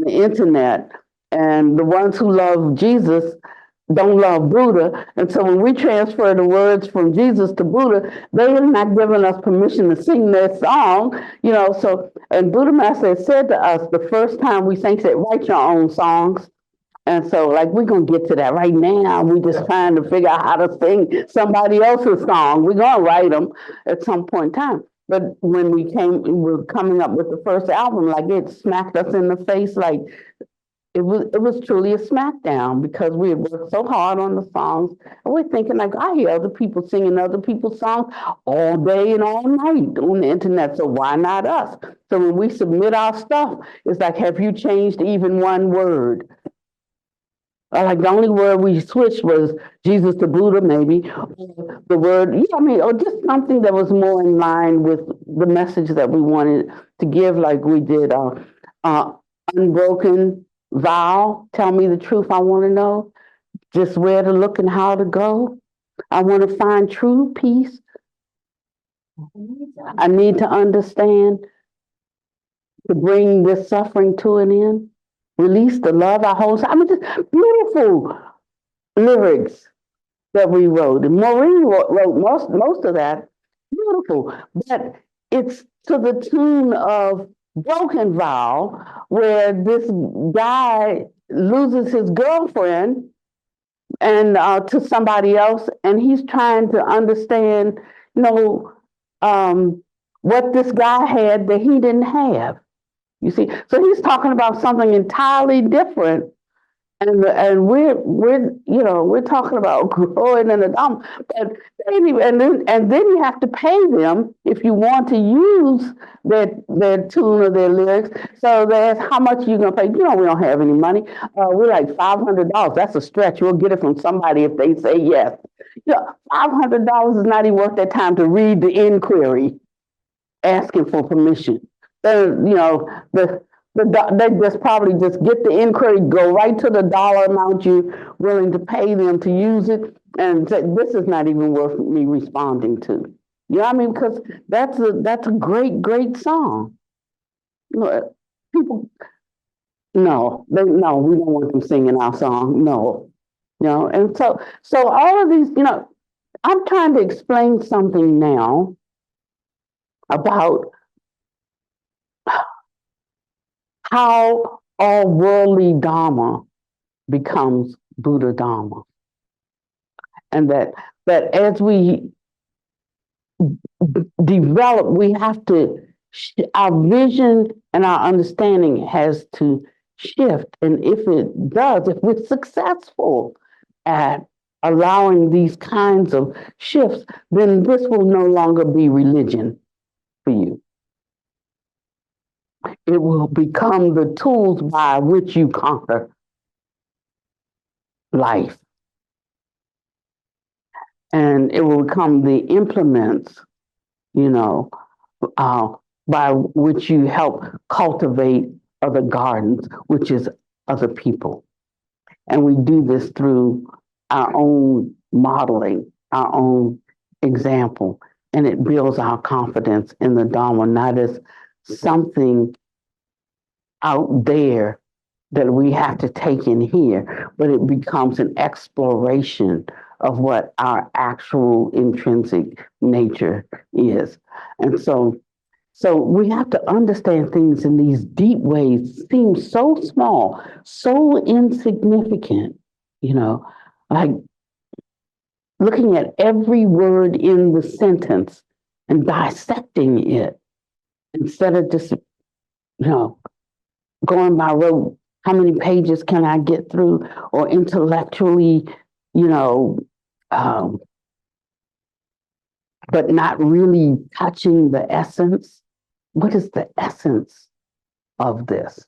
internet. And the ones who love Jesus don't love Buddha. And so when we transfer the words from Jesus to Buddha, they are not giving us permission to sing their song, and Buddha Master said to us the first time we sang, he said, write your own songs. And so, we're going to get to that right now. We're just trying to figure out how to sing somebody else's song. We're going to write them at some point in time. But when we were coming up with the first album, it smacked us in the face, it was truly a smackdown because we had worked so hard on the songs, and we're thinking I hear other people singing other people's songs all day and all night on the internet, so why not us? So when we submit our stuff, it's have you changed even one word? The only word we switched was Jesus to Buddha, maybe. The word, or just something that was more in line with the message that we wanted to give, like we did Unbroken Vow, Tell Me the Truth, I Want to Know, Just Where to Look and How to Go. I want to find true peace. I need to understand to bring this suffering to an end. Release the love I hold. Just beautiful lyrics that we wrote. And Maureen wrote most of that. Beautiful. But it's to the tune of Broken Vow, where this guy loses his girlfriend and to somebody else, and he's trying to understand, what this guy had that he didn't have. You see, so he's talking about something entirely different, and we're talking about growing in the Dharma, but and then you have to pay them if you want to use their tune or their lyrics. So they ask, how much are you gonna pay? We don't have any money. We're like $500. That's a stretch. We'll get it from somebody if they say yes. $500 is not even worth their time to read the inquiry, asking for permission. They just probably just get the inquiry, go right to the dollar amount you're willing to pay them to use it, and say, this is not even worth me responding to. You know what I mean? Because that's a great, great song. People, no, we don't want them singing our song. No, and so all of these, I'm trying to explain something now about how all worldly Dharma becomes Buddha Dharma. And that as we develop, we have to, our vision and our understanding has to shift. And if it does, if we're successful at allowing these kinds of shifts, then this will no longer be religion for you. It will become the tools by which you conquer life. And it will become the implements, by which you help cultivate other gardens, which is other people. And we do this through our own modeling, our own example. And it builds our confidence in the Dharma, not as something out there that we have to take in here, but it becomes an exploration of what our actual intrinsic nature is. And so we have to understand things in these deep ways, seem so small, so insignificant, you know, like looking at every word in the sentence and dissecting it instead of just, going by rote, how many pages can I get through, or intellectually, you know, um, but not really touching the essence. What is the essence of this?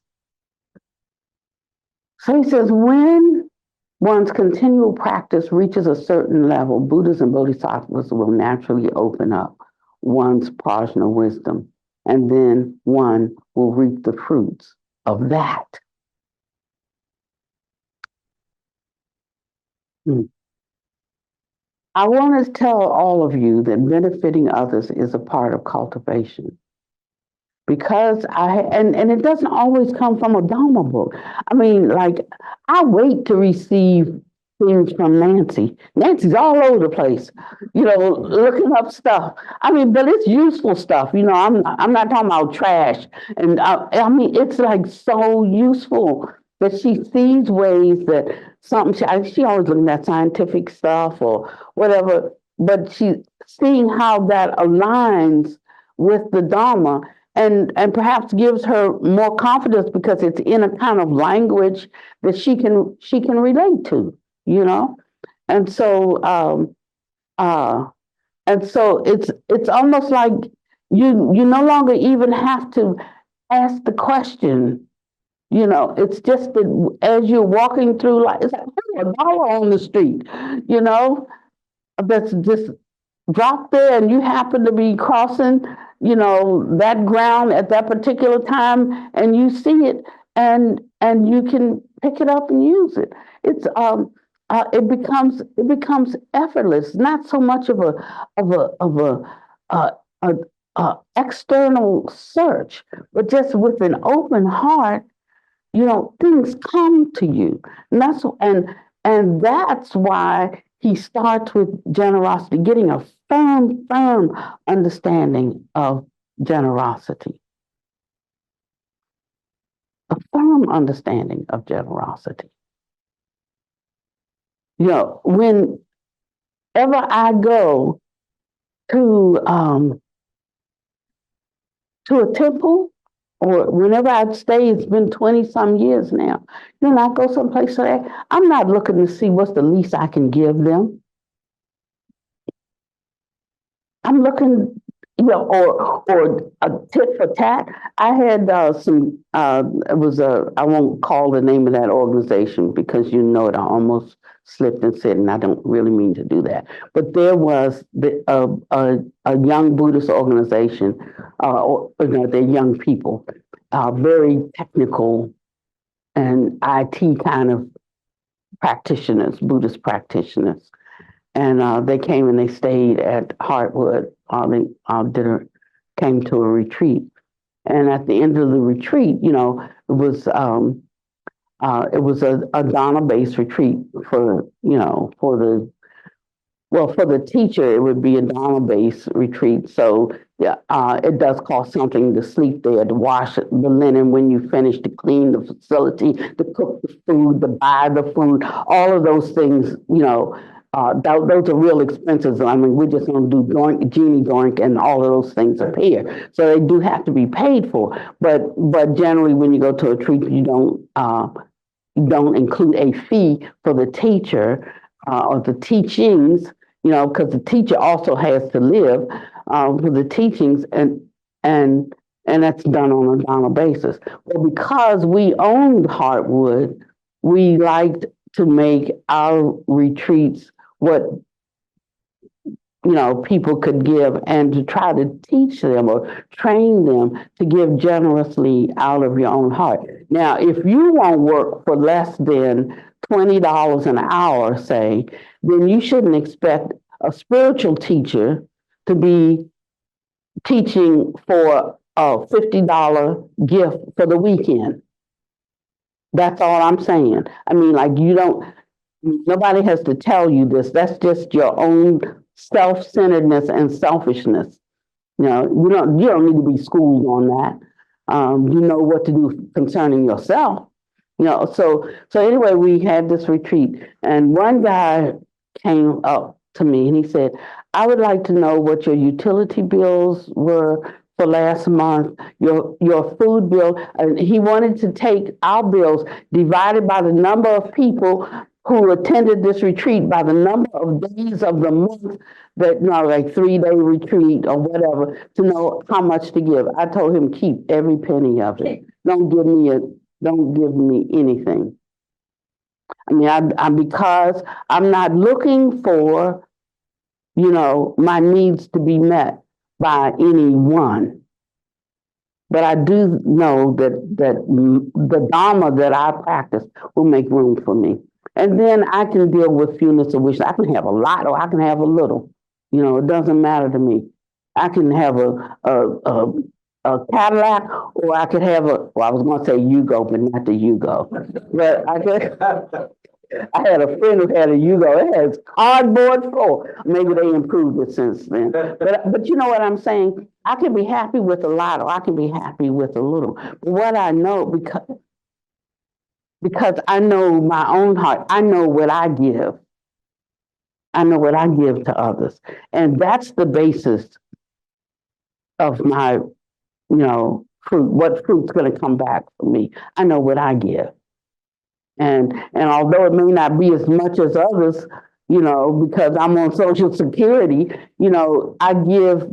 So he says, when one's continual practice reaches a certain level, Buddhas and Bodhisattvas will naturally open up one's prajna wisdom, and then one will reap the fruits of that. I want to tell all of you that benefiting others is a part of cultivation. Because and it doesn't always come from a Dharma book. I mean, like, I wait to receive things from Nancy. Nancy's all over the place, looking up stuff. I mean, but it's useful stuff. I'm not talking about trash. And I mean, it's like so useful that she sees ways that she always looking at scientific stuff or whatever, but she's seeing how that aligns with the Dharma, and perhaps gives her more confidence because it's in a kind of language that she can relate to, and so it's almost like you no longer even have to ask the question. It's just that as you're walking through, like, it's like, "Hey, a dollar on the street," that's just drop there, and you happen to be crossing, that ground at that particular time, and you see it, and you can pick it up and use it. It becomes effortless, not so much of a external search, but just with an open heart, things come to you. And that's why he starts with generosity, getting a firm understanding of generosity. A firm understanding of generosity. Whenever I go to a temple, or whenever I stay, it's been 20 some years now. I go someplace like that, I'm not looking to see what's the least I can give them. I'm looking, or a tit for tat. I had it was I won't call the name of that organization because it, I almost slipped and said, and I don't really mean to do that. But there was a young Buddhist organization, they're young people, very technical and IT kind of practitioners, Buddhist practitioners. And they came and they stayed at Heartwood. Came to a retreat, and at the end of the retreat, it was a Dharma-based retreat for the teacher. It would be a Dharma-based retreat. So yeah, it does cost something to sleep there, to wash the linen when you finish, to clean the facility, to cook the food, to buy the food, all of those things, those are real expenses. I mean, we're just going to do genie doink, and all of those things appear. So they do have to be paid for. But generally, when you go to a retreat, you don't include a fee for the teacher or the teachings, because the teacher also has to live for the teachings, and that's done on a Dharma basis. Well, because we owned Heartwood, we liked to make our retreats what people could give, and to try to teach them or train them to give generously out of your own heart. Now, if you won't work for less than $20 an hour, say, then you shouldn't expect a spiritual teacher to be teaching for a $50 gift for the weekend. That's all I'm saying. I mean, like nobody has to tell you this. That's just your own self-centeredness and selfishness. You don't need to be schooled on that. You know what to do concerning yourself. So anyway, we had this retreat, and one guy came up to me and he said, "I would like to know what your utility bills were for last month, your food bill." And he wanted to take our bills divided by the number of people who attended this retreat by the number of days of the month, that like 3-day retreat or whatever, to know how much to give. I told him, keep every penny of it. Don't give me anything. I mean, because I'm not looking for, my needs to be met by anyone. But I do know that the Dharma that I practice will make room for me. And then I can deal with fewness of wishes. I can have a lot or I can have a little. It doesn't matter to me. I can have a Cadillac, or I could have I was going to say Yugo, but not the Yugo. But I had a friend who had a Yugo. It has cardboard floor. Maybe they improved it since then. But you know what I'm saying? I can be happy with a lot, or I can be happy with a little. But what I know, because I know my own heart, I know what I give. I know what I give to others. And that's the basis of my, fruit. What fruit's going to come back for me? I know what I give. And although it may not be as much as others, because I'm on Social Security, I give,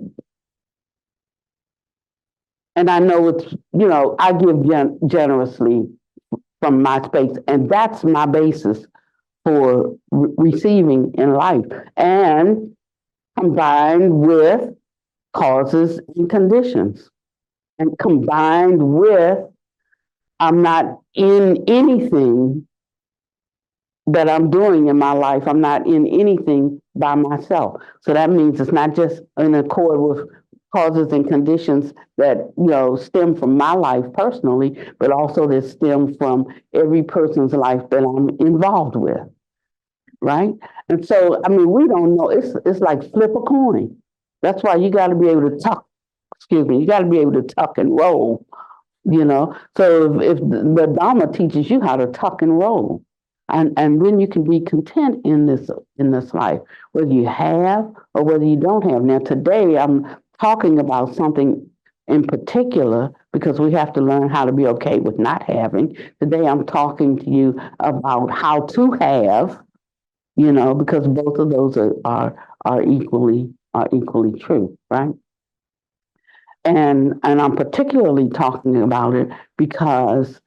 and I know I give generously from my space, and that's my basis for receiving in life, and combined with causes and conditions, and combined with I'm not in anything that I'm doing in my life. I'm not in anything by myself. So that means it's not just in accord with causes and conditions that, stem from my life personally, but also that stem from every person's life that I'm involved with. Right? And so, I mean, we don't know. It's like flip a coin. That's why you got to be able to you got to be able to tuck and roll, So if the Dharma teaches you how to tuck and roll, and then you can be content in this life, whether you have or whether you don't have. Now, today I'm talking about something in particular because we have to learn how to be okay with not having. Today I'm talking to you about how to have, because both of those are equally true, right? And I'm particularly talking about it because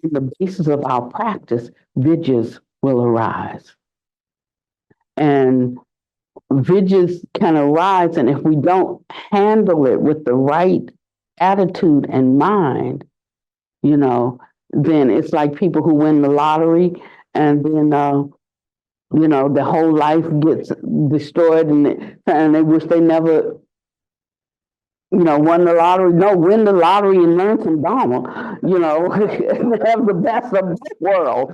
on the basis of our practice, vidyas will arise. And vidyas can arise, and if we don't handle it with the right attitude and mind, then it's like people who win the lottery and then the whole life gets destroyed, and they wish they never won the lottery. No, win the lottery and learn some Dharma, have the best of both worlds,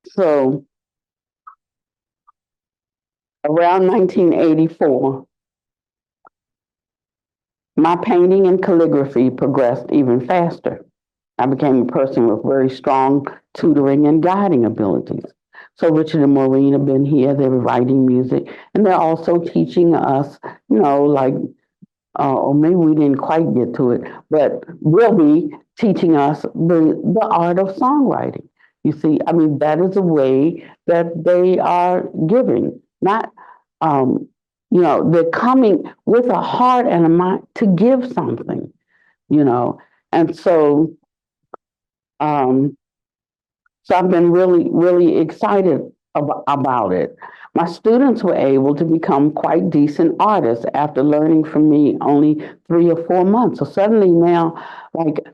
So around 1984, my painting and calligraphy progressed even faster. I became a person with very strong tutoring and guiding abilities. So Richard and Maureen have been here. They were writing music, and they're also teaching us, or maybe we didn't quite get to it, but will be teaching us the art of songwriting. You see, I mean, that is a way that they are giving, not, they're coming with a heart and a mind to give something, and so, so I've been really, really excited about it. My students were able to become quite decent artists after learning from me only 3 or 4 months. So suddenly now, like,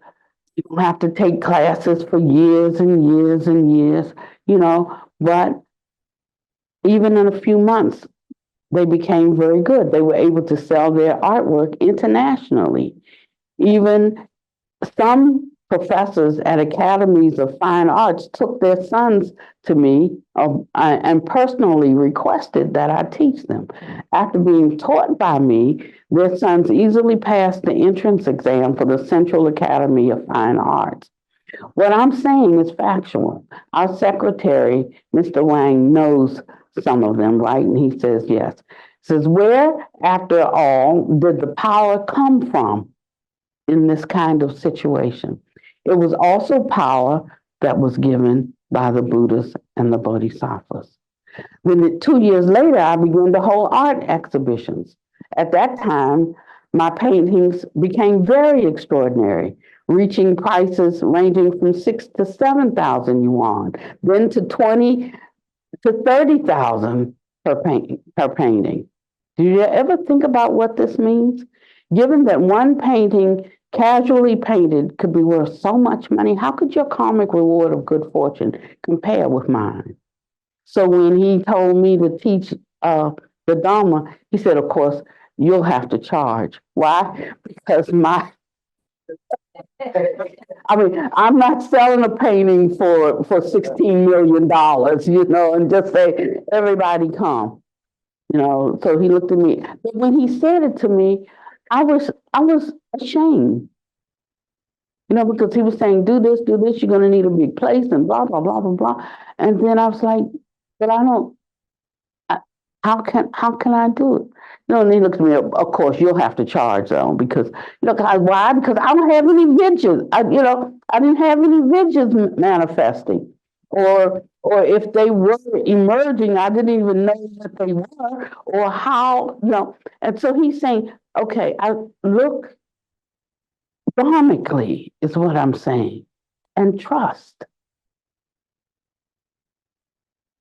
you don't have to take classes for years and years and years, but even in a few months, they became very good. They were able to sell their artwork internationally. Even some professors at academies of fine arts took their sons to me and personally requested that I teach them. After being taught by me, their sons easily passed the entrance exam for the Central Academy of Fine Arts. What I'm saying is factual. Our secretary, Mr. Wang, knows some of them, right? And he says yes. He says, where, after all, did the power come from in this kind of situation? It was also power that was given by the Buddhas and the Bodhisattvas. Then 2 years later, I began to hold art exhibitions. At that time, my paintings became very extraordinary, reaching prices ranging from 6 to 7,000 yuan, then to 20 to 30,000 per painting. Do you ever think about what this means? Given that one painting casually painted could be worth so much money, how could your karmic reward of good fortune compare with mine? So when he told me to teach the Dharma, he said, of course, you'll have to charge. Why? Because I'm not selling a painting for $16 million, and just say, everybody come. So he looked at me. But when he said it to me, I was ashamed. Because he was saying, do this, you're going to need a big place and blah, blah, blah, blah, blah. And then I was like, but how can I do it? And he looked at me, of course, you'll have to charge though, because, why? Because I don't have any visions. I didn't have any visions manifesting. Or if they were emerging, I didn't even know what they were or how, And so he's saying, okay, I look dharmically is what I'm saying, and trust.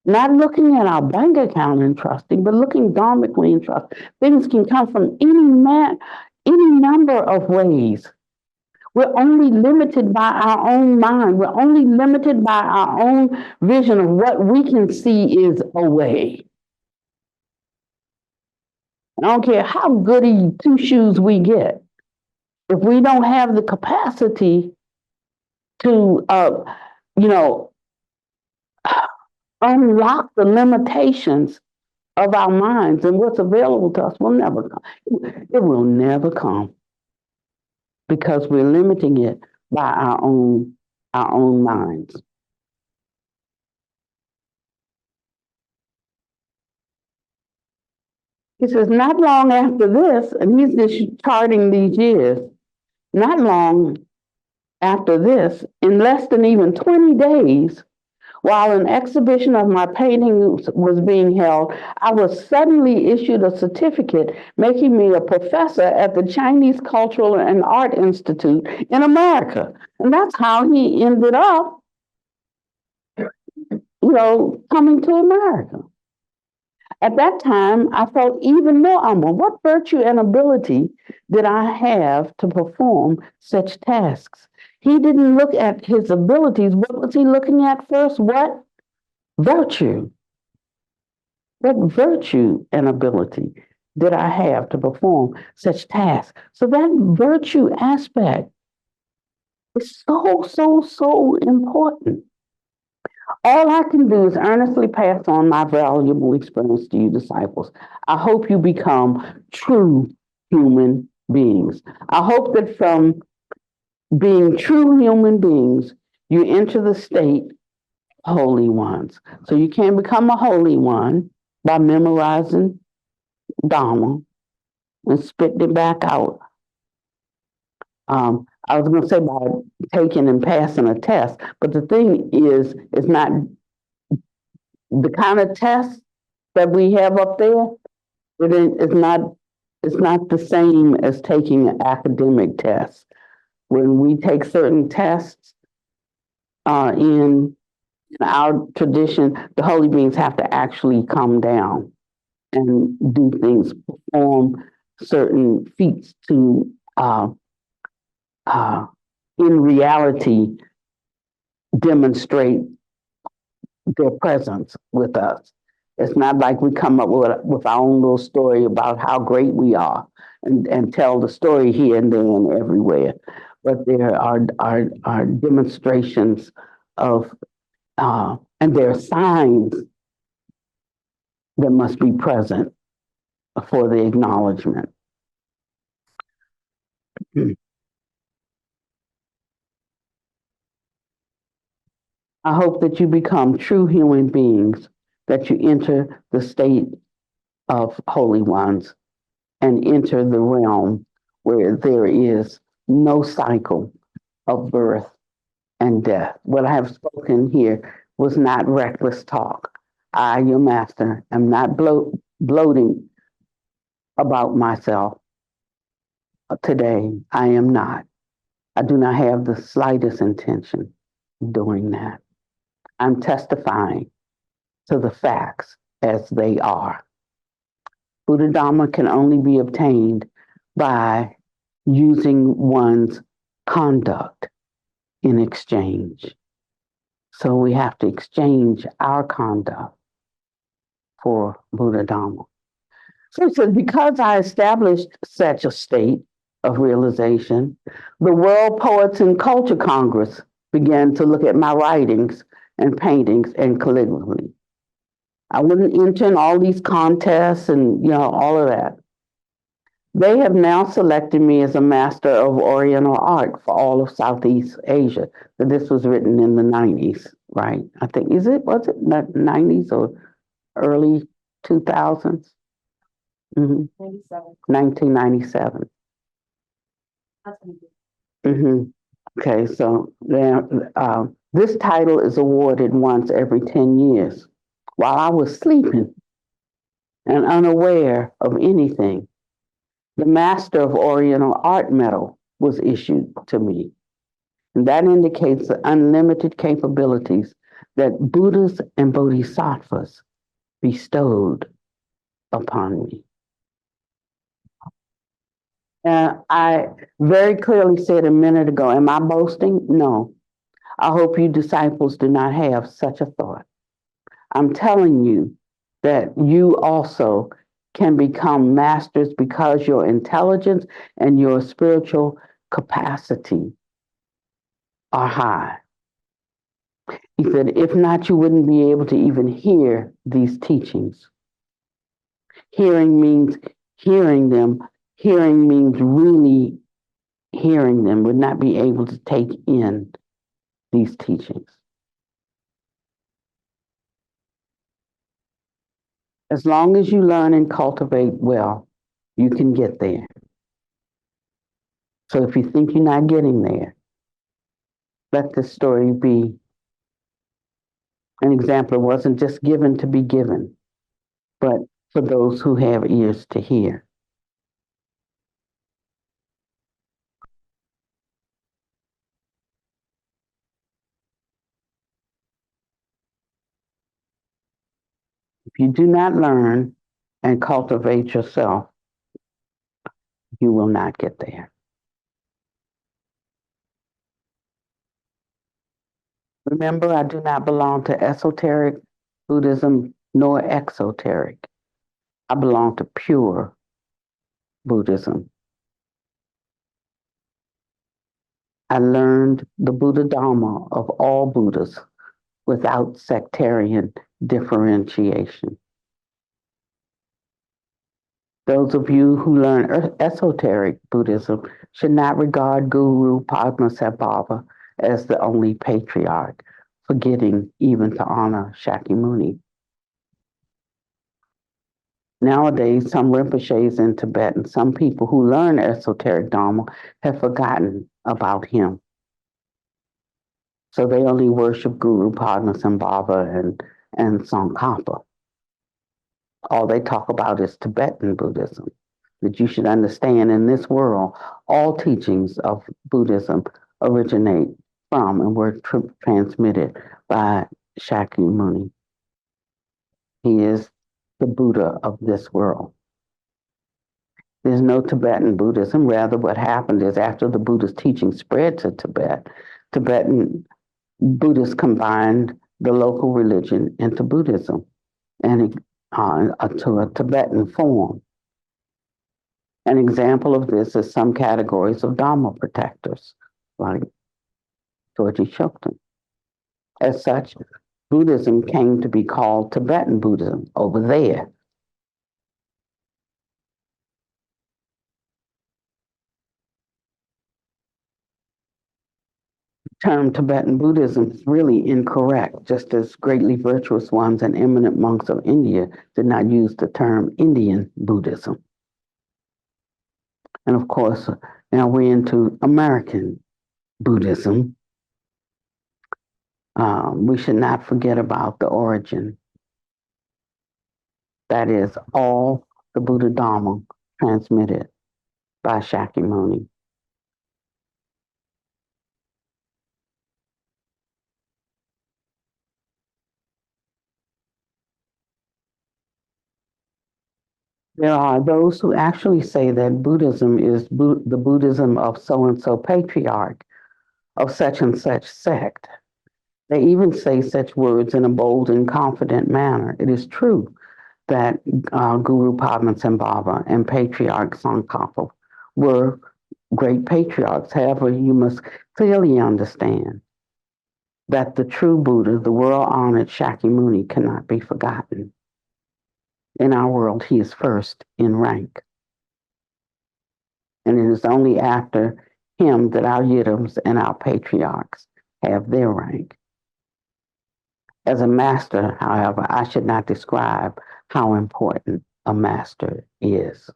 Not looking at our bank account and trusting, but looking dharmically and trust. Things can come from any number of ways. We're only limited by our own mind. We're only limited by our own vision of what we can see is a way. I don't care how goody two shoes we get. If we don't have the capacity to, unlock the limitations of our minds and what's available to us will never come. It will never come because we're limiting it by our own minds. He says, not long after this, and he's just charting these years, not long after this, in less than even 20 days, while an exhibition of my paintings was being held, I was suddenly issued a certificate making me a professor at the Chinese Cultural and Art Institute in America. And that's how he ended up, coming to America. At that time, I felt even more humble. What virtue and ability did I have to perform such tasks? He didn't look at his abilities. What was he looking at first? What? Virtue. What virtue and ability did I have to perform such tasks? So that virtue aspect is so important. All I can do is earnestly pass on my valuable experience to you disciples. I hope you become true human beings. I hope that from being true human beings, you enter the state holy ones. So you can't become a holy one by memorizing Dharma and spitting it back out. I was going to say by taking and passing a test, but the thing is, it's not the kind of test that we have up there. It's not the same as taking an academic test. When we take certain tests in our tradition, the holy beings have to actually come down and do things, perform certain feats to, in reality, demonstrate their presence with us. It's not like we come up with our own little story about how great we are and tell the story here and there and everywhere. but there are demonstrations of, and there are signs that must be present for the acknowledgement. I hope that you become true human beings, that you enter the state of holy ones and enter the realm where there is no cycle of birth and death. What I have spoken here was not reckless talk. I, your master, am not bloating about myself today. I am not. I do not have the slightest intention of doing that. I'm testifying to the facts as they are. Buddha Dharma can only be obtained by using one's conduct in exchange. So we have to exchange our conduct for Buddha Dharma. So he said, because I established such a state of realization, the World Poets and Culture Congress began to look at my writings and paintings and calligraphy. I wouldn't enter in all these contests and all of that. They have now selected me as a master of Oriental art for all of Southeast Asia. So this was written in the 90s, right? I think, was it 90s or early 2000s? 1997. Okay, so this title is awarded once every 10 years. While I was sleeping and unaware of anything, the Master of Oriental Art Medal was issued to me. And that indicates the unlimited capabilities that Buddhas and Bodhisattvas bestowed upon me. And I very clearly said a minute ago, am I boasting? No. I hope you disciples do not have such a thought. I'm telling you that you also can become masters because your intelligence and your spiritual capacity are high. He said, if not, you wouldn't be able to even hear these teachings. Hearing means hearing them. Hearing means really hearing them, would not be able to take in these teachings. As long as you learn and cultivate well, you can get there. So if you think you're not getting there, let this story be an example. It wasn't just given to be given, but for those who have ears to hear. If you do not learn and cultivate yourself, you will not get there. Remember, I do not belong to esoteric Buddhism nor exoteric. I belong to pure Buddhism. I learned the Buddha Dharma of all Buddhas without sectarian differentiation. Those of you who learn esoteric Buddhism should not regard Guru Padmasambhava as the only patriarch, forgetting even to honor Shakyamuni. Nowadays, some Rinpoches in Tibet and some people who learn esoteric Dharma have forgotten about him. So they only worship Guru Padmasambhava and Tsongkhapa. All they talk about is Tibetan Buddhism. That you should understand in this world, all teachings of Buddhism originate from and were transmitted by Shakyamuni. He is the Buddha of this world. There's no Tibetan Buddhism. Rather, what happened is after the Buddha's teaching spread to Tibet, Tibetan Buddhists combined the local religion into Buddhism and to a Tibetan form. An example of this is some categories of Dharma protectors, like Georgie Shokton. As such, Buddhism came to be called Tibetan Buddhism over there. The term Tibetan Buddhism is really incorrect, just as greatly virtuous ones and eminent monks of India did not use the term Indian Buddhism. And of course, now we're into American Buddhism. We should not forget about the origin. That is, all the Buddha Dharma transmitted by Shakyamuni. There are those who actually say that Buddhism is the Buddhism of so-and-so patriarch, of such and such sect. They even say such words in a bold and confident manner. It is true that Guru Padmasambhava and Patriarch Tsongkhapa were great patriarchs. However, you must clearly understand that the true Buddha, the world-honored Shakyamuni, cannot be forgotten. In our world, he is first in rank. And it is only after him that our Yidams and our patriarchs have their rank. As a master, however, I should not describe how important a master is.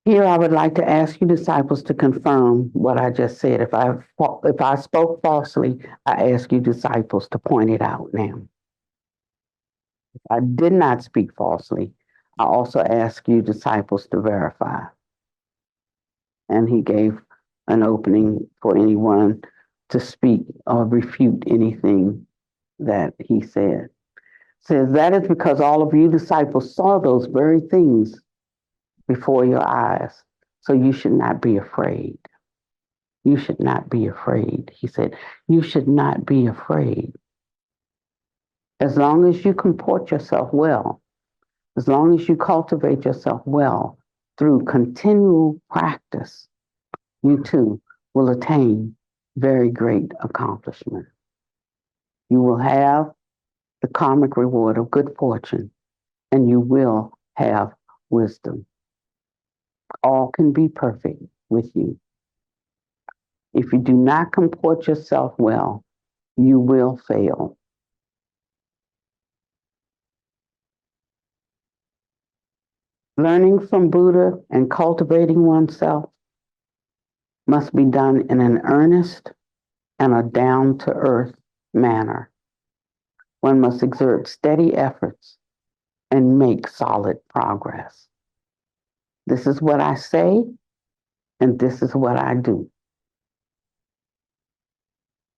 Here I would like to ask you disciples to confirm what I just said. If I spoke falsely, I ask you disciples to point it out now. If I did not speak falsely, I also ask you disciples to verify. And he gave an opening for anyone to speak or refute anything that he said. Says that is because all of you disciples saw those very things before your eyes. So you should not be afraid. You should not be afraid. He said, you should not be afraid. As long as you comport yourself well, as long as you cultivate yourself well through continual practice, you too will attain very great accomplishment. You will have the karmic reward of good fortune, and you will have wisdom. All can be perfect with you. If you do not comport yourself well, you will fail. Learning from Buddha and cultivating oneself must be done in an earnest and a down-to-earth manner. One must exert steady efforts and make solid progress. This is what I say, and this is what I do.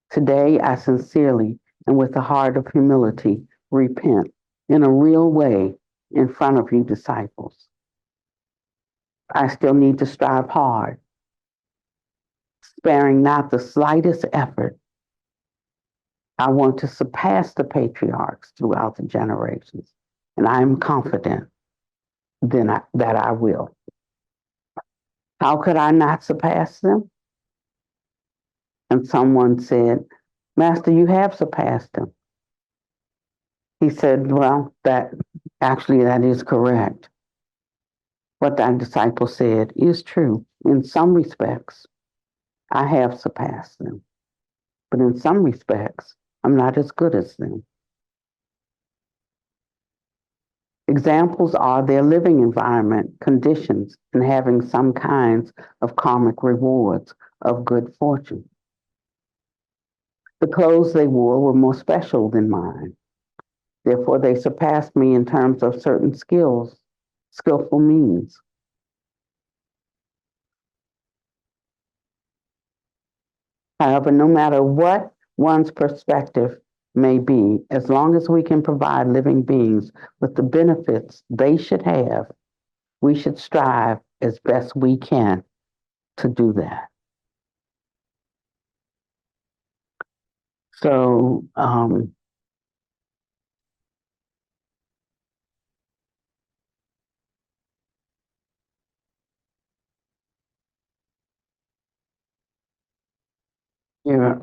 Today, I sincerely and with a heart of humility repent in a real way in front of you disciples. I still need to strive hard, sparing not the slightest effort. I want to surpass the patriarchs throughout the generations, and I am confident that I will. How could I not surpass them? And someone said, Master, you have surpassed them. He said, well, that is correct. What that disciple said is true. In some respects, I have surpassed them. But in some respects, I'm not as good as them. Examples are their living environment, conditions, and having some kinds of karmic rewards of good fortune. The clothes they wore were more special than mine. Therefore, they surpassed me in terms of certain skillful means. However, no matter what one's perspective may be, as long as we can provide living beings with the benefits they should have, we should strive as best we can to do that. So, You're,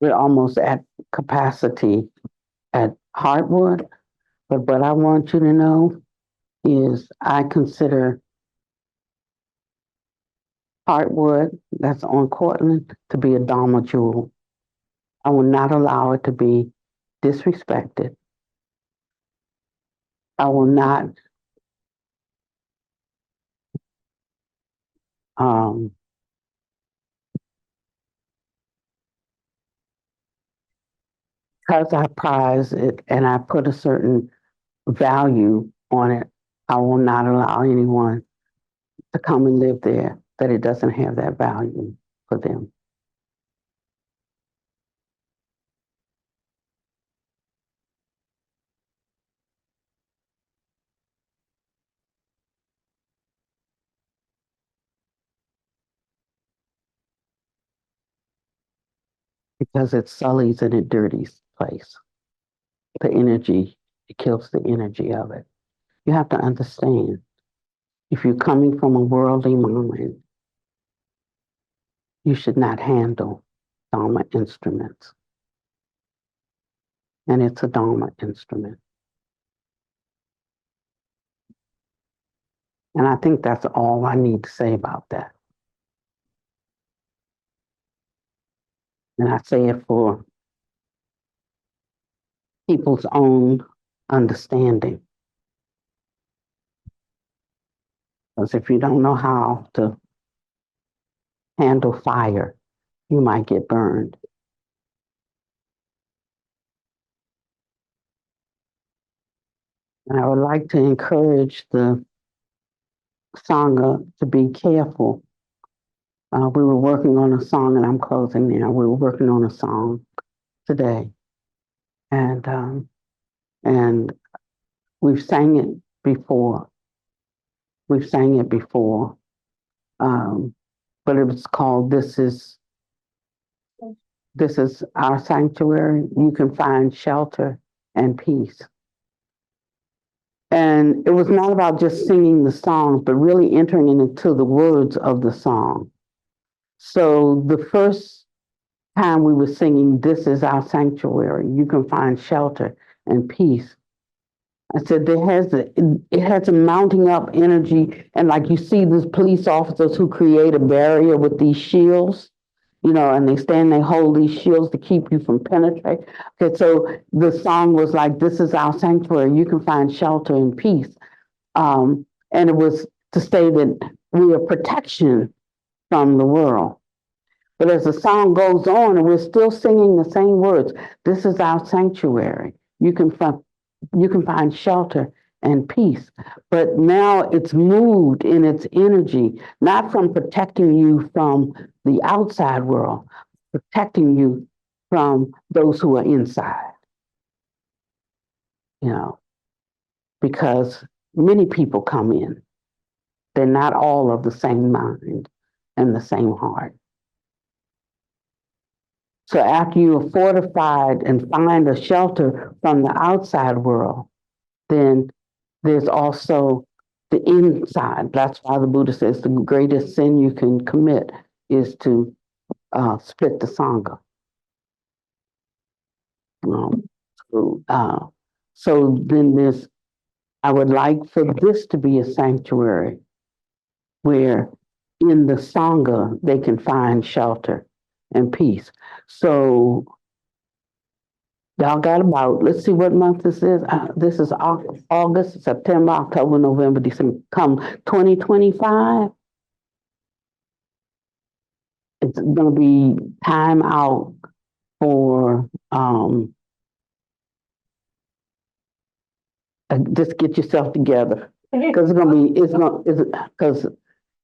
we're almost at capacity at Hardwood, but what I want you to know is I consider Hardwood, that's on Cortland, to be a Dharma jewel. I will not allow it to be disrespected. I will not um, because I prize it and I put a certain value on it, I will not allow anyone to come and live there that it doesn't have that value for them. Because it sullies and it dirties the place. The energy, it kills the energy of it. You have to understand, if you're coming from a worldly mind, you should not handle Dharma instruments. And it's a Dharma instrument. And I think that's all I need to say about that. And I say it for people's own understanding. Because if you don't know how to handle fire, you might get burned. And I would like to encourage the Sangha to be careful. We were working on a song, and I'm closing now. We were working on a song today, and we've sang it before. We've sang it before, but it was called "This Is Our Sanctuary." You can find shelter and peace. And it was not about just singing the songs, but really entering into the words of the song. So the first time we were singing, "This is our sanctuary, you can find shelter and peace," I said, it has a mounting up energy. And like you see these police officers who create a barrier with these shields, and they stand, they hold these shields to keep you from penetrating. Okay, so the song was like, "This is our sanctuary, you can find shelter and peace." And it was to say that we are protection from the world. But as the song goes on, and we're still singing the same words, "This is our sanctuary. You can find shelter and peace." But now it's moved in its energy, not from protecting you from the outside world, protecting you from those who are inside, because many people come in. They're not all of the same mind and the same heart. So after you are fortified and find a shelter from the outside world, then there's also the inside. That's why the Buddha says the greatest sin you can commit is to split the Sangha. So then I would like for this to be a sanctuary where in the Sangha they can find shelter and peace. So y'all got about, let's see what month this is. This is August, September, October, November, December. Come 2025, it's going to be time out for just get yourself together, because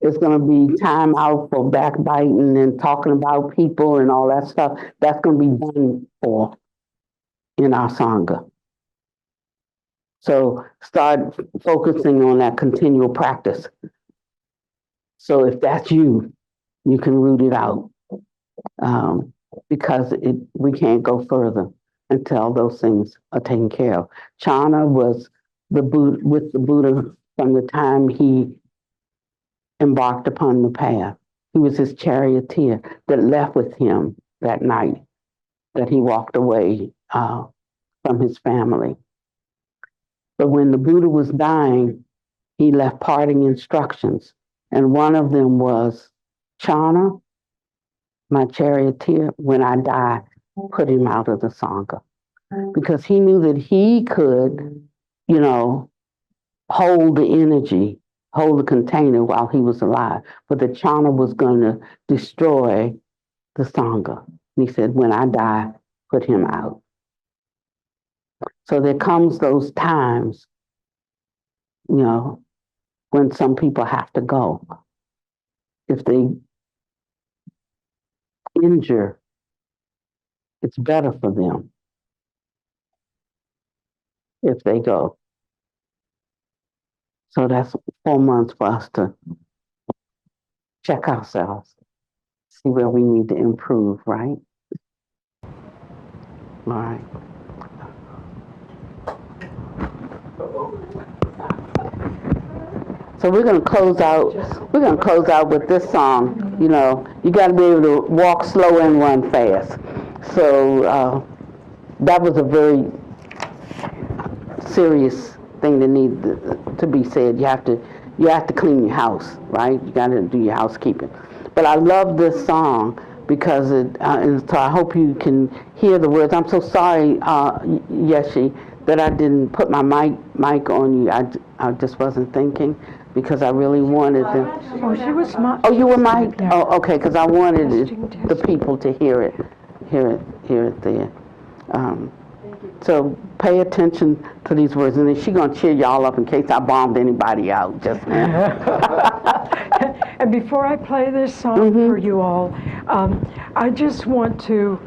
it's going to be time out for backbiting and talking about people and all that stuff. That's going to be done for in our Sangha. So start focusing on that continual practice. So if that's you can root it out, because we can't go further until those things are taken care of. Chana was with the Buddha from the time he embarked upon the path. He was his charioteer that left with him that night that he walked away from his family. But when the Buddha was dying, he left parting instructions. And one of them was, Chana, my charioteer, when I die, put him out of the Sangha. Because he knew that he could, hold the energy, hold the container while he was alive. But the Chana was going to destroy the Sangha. And he said, when I die, put him out. So there comes those times, when some people have to go. If they injure, it's better for them if they go. So that's 4 months for us to check ourselves, see where we need to improve, right? All right. So we're going to close out. We're going to close out with this song. You got to be able to walk slow and run fast. So that was a very serious thing that need to be said. You have to clean your house, right? You got to do your housekeeping. But I love this song because and so I hope you can hear the words. I'm so sorry, Yeshi, that I didn't put my mic on you. I just wasn't thinking because I really wanted them. Oh, she was not. Oh, you were mic'd? Yeah. Oh, okay, because I wanted the people to hear it there. So pay attention to these words, and then she's going to cheer y'all up in case I bombed anybody out just now. And before I play this song for you all, I just want to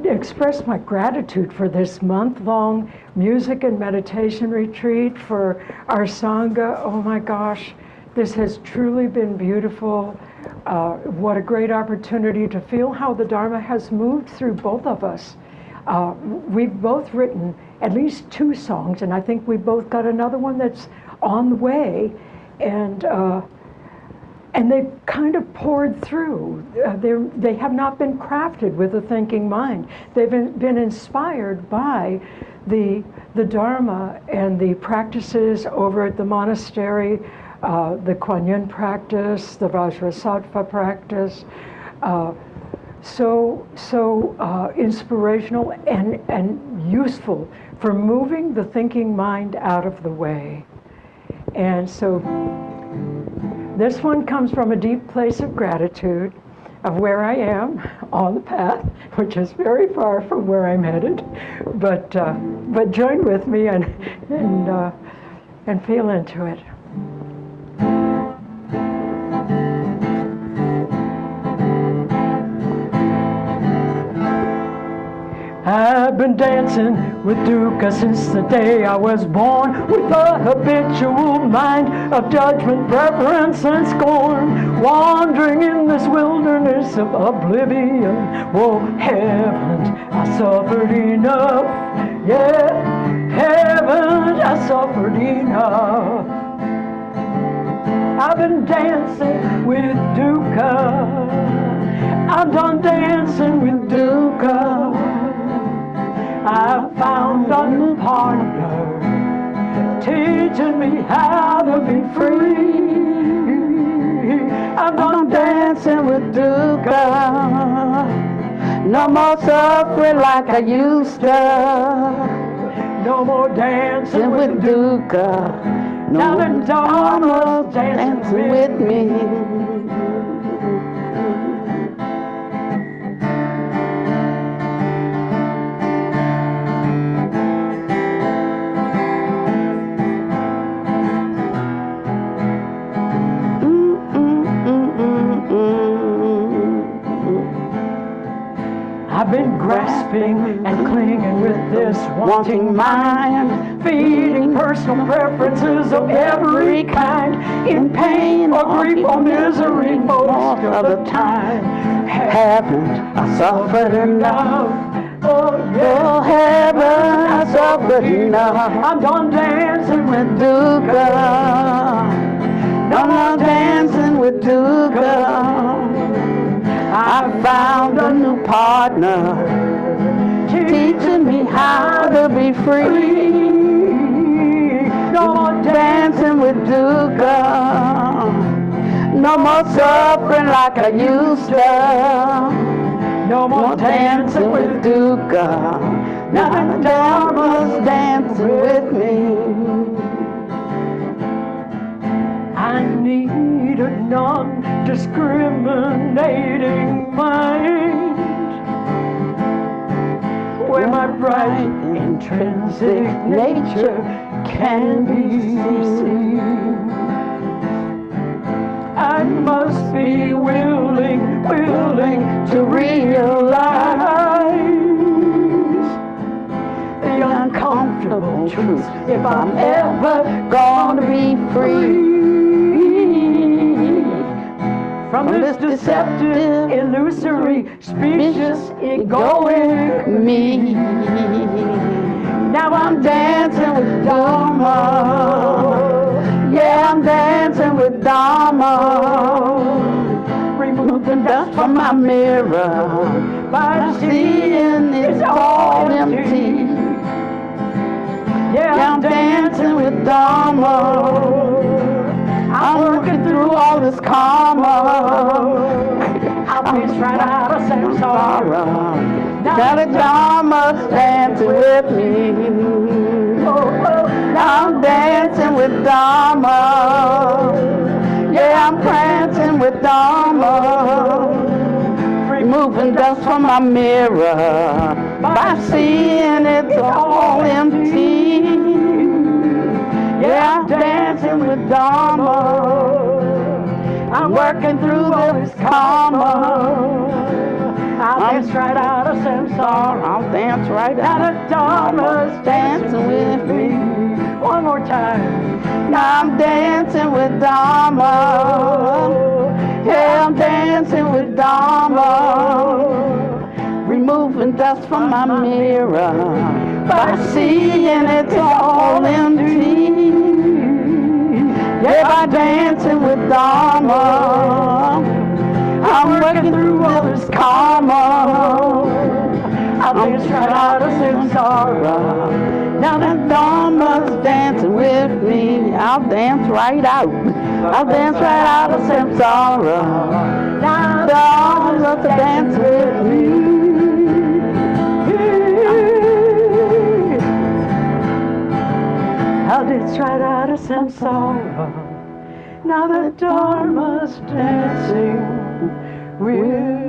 express my gratitude for this month-long music and meditation retreat for our Sangha. Oh my gosh, this has truly been beautiful. What a great opportunity to feel how the Dharma has moved through both of us. We've both written at least 2 songs, and I think we both got another one that's on the way, and they've kind of poured through. They have not been crafted with a thinking mind. They've been inspired by the Dharma and the practices over at the monastery, the Kuan Yin practice, the Vajrasattva practice. So inspirational and useful for moving the thinking mind out of the way. And so this one comes from a deep place of gratitude of where I am on the path, which is very far from where I'm headed. But join with me and feel into it. I've been dancing with dukkha since the day I was born, with a habitual mind of judgment, preference, and scorn, wandering in this wilderness of oblivion. Oh, heavens, I suffered enough. Yeah, heavens, I suffered enough. I've been dancing with dukkha. I'm done dancing with dukkha. I found a new partner, teaching me how to be free. I'm done dancing with dukkha. No more suffering like I used to. No more dancing with dukkha. Now the Dharma's dancing with me. I've been grasping and clinging with this wanting mind, feeding personal preferences of every kind, in pain or grief or misery most of the time. Haven't I suffered enough? Oh, haven't I suffered enough? I'm done dancing with dukkha. No more dancing with with dukkha. I found a new partner, teaching me how to be free. No more dancing with dukkha, no more suffering like I used to. No more dancing with dukkha, now the Dharma's dancing with me. I need a non-discriminating mind, where my bright intrinsic nature can be seen. I must be willing to realize the uncomfortable truth if I'm ever gonna be free from this deceptive, illusory, specious, egoic me. Now I'm dancing with Dharma. Yeah, I'm dancing with Dharma. Removing dust from my mirror by seeing it's all empty. Yeah, I'm dancing with Dharma. I'm working through all this karma. I've been right out of samsara. Now the Dharma's dancing with me. I'm dancing with Dharma. Yeah, I'm prancing with Dharma. Removing dust from my mirror by seeing it's all empty. Yeah, I'm dancing with Dharma. I'm working through this karma. I'll dance right out of samsara. I'll dance right out of Dharma's dancing with me. One more time. Now I'm dancing with Dharma. Yeah, I'm dancing with Dharma. Removing dust from my mirror by seeing it's all empty. Yeah, by dancing with Dharma, I'm working through all this karma. I'll dance right out of samsara. Now the Dharma's dancing with me. I'll dance right out. I'll dance right out of samsara. Now the Dharma's dancing with me. I'll dance right out of samsara. Now the Dharma's dancing with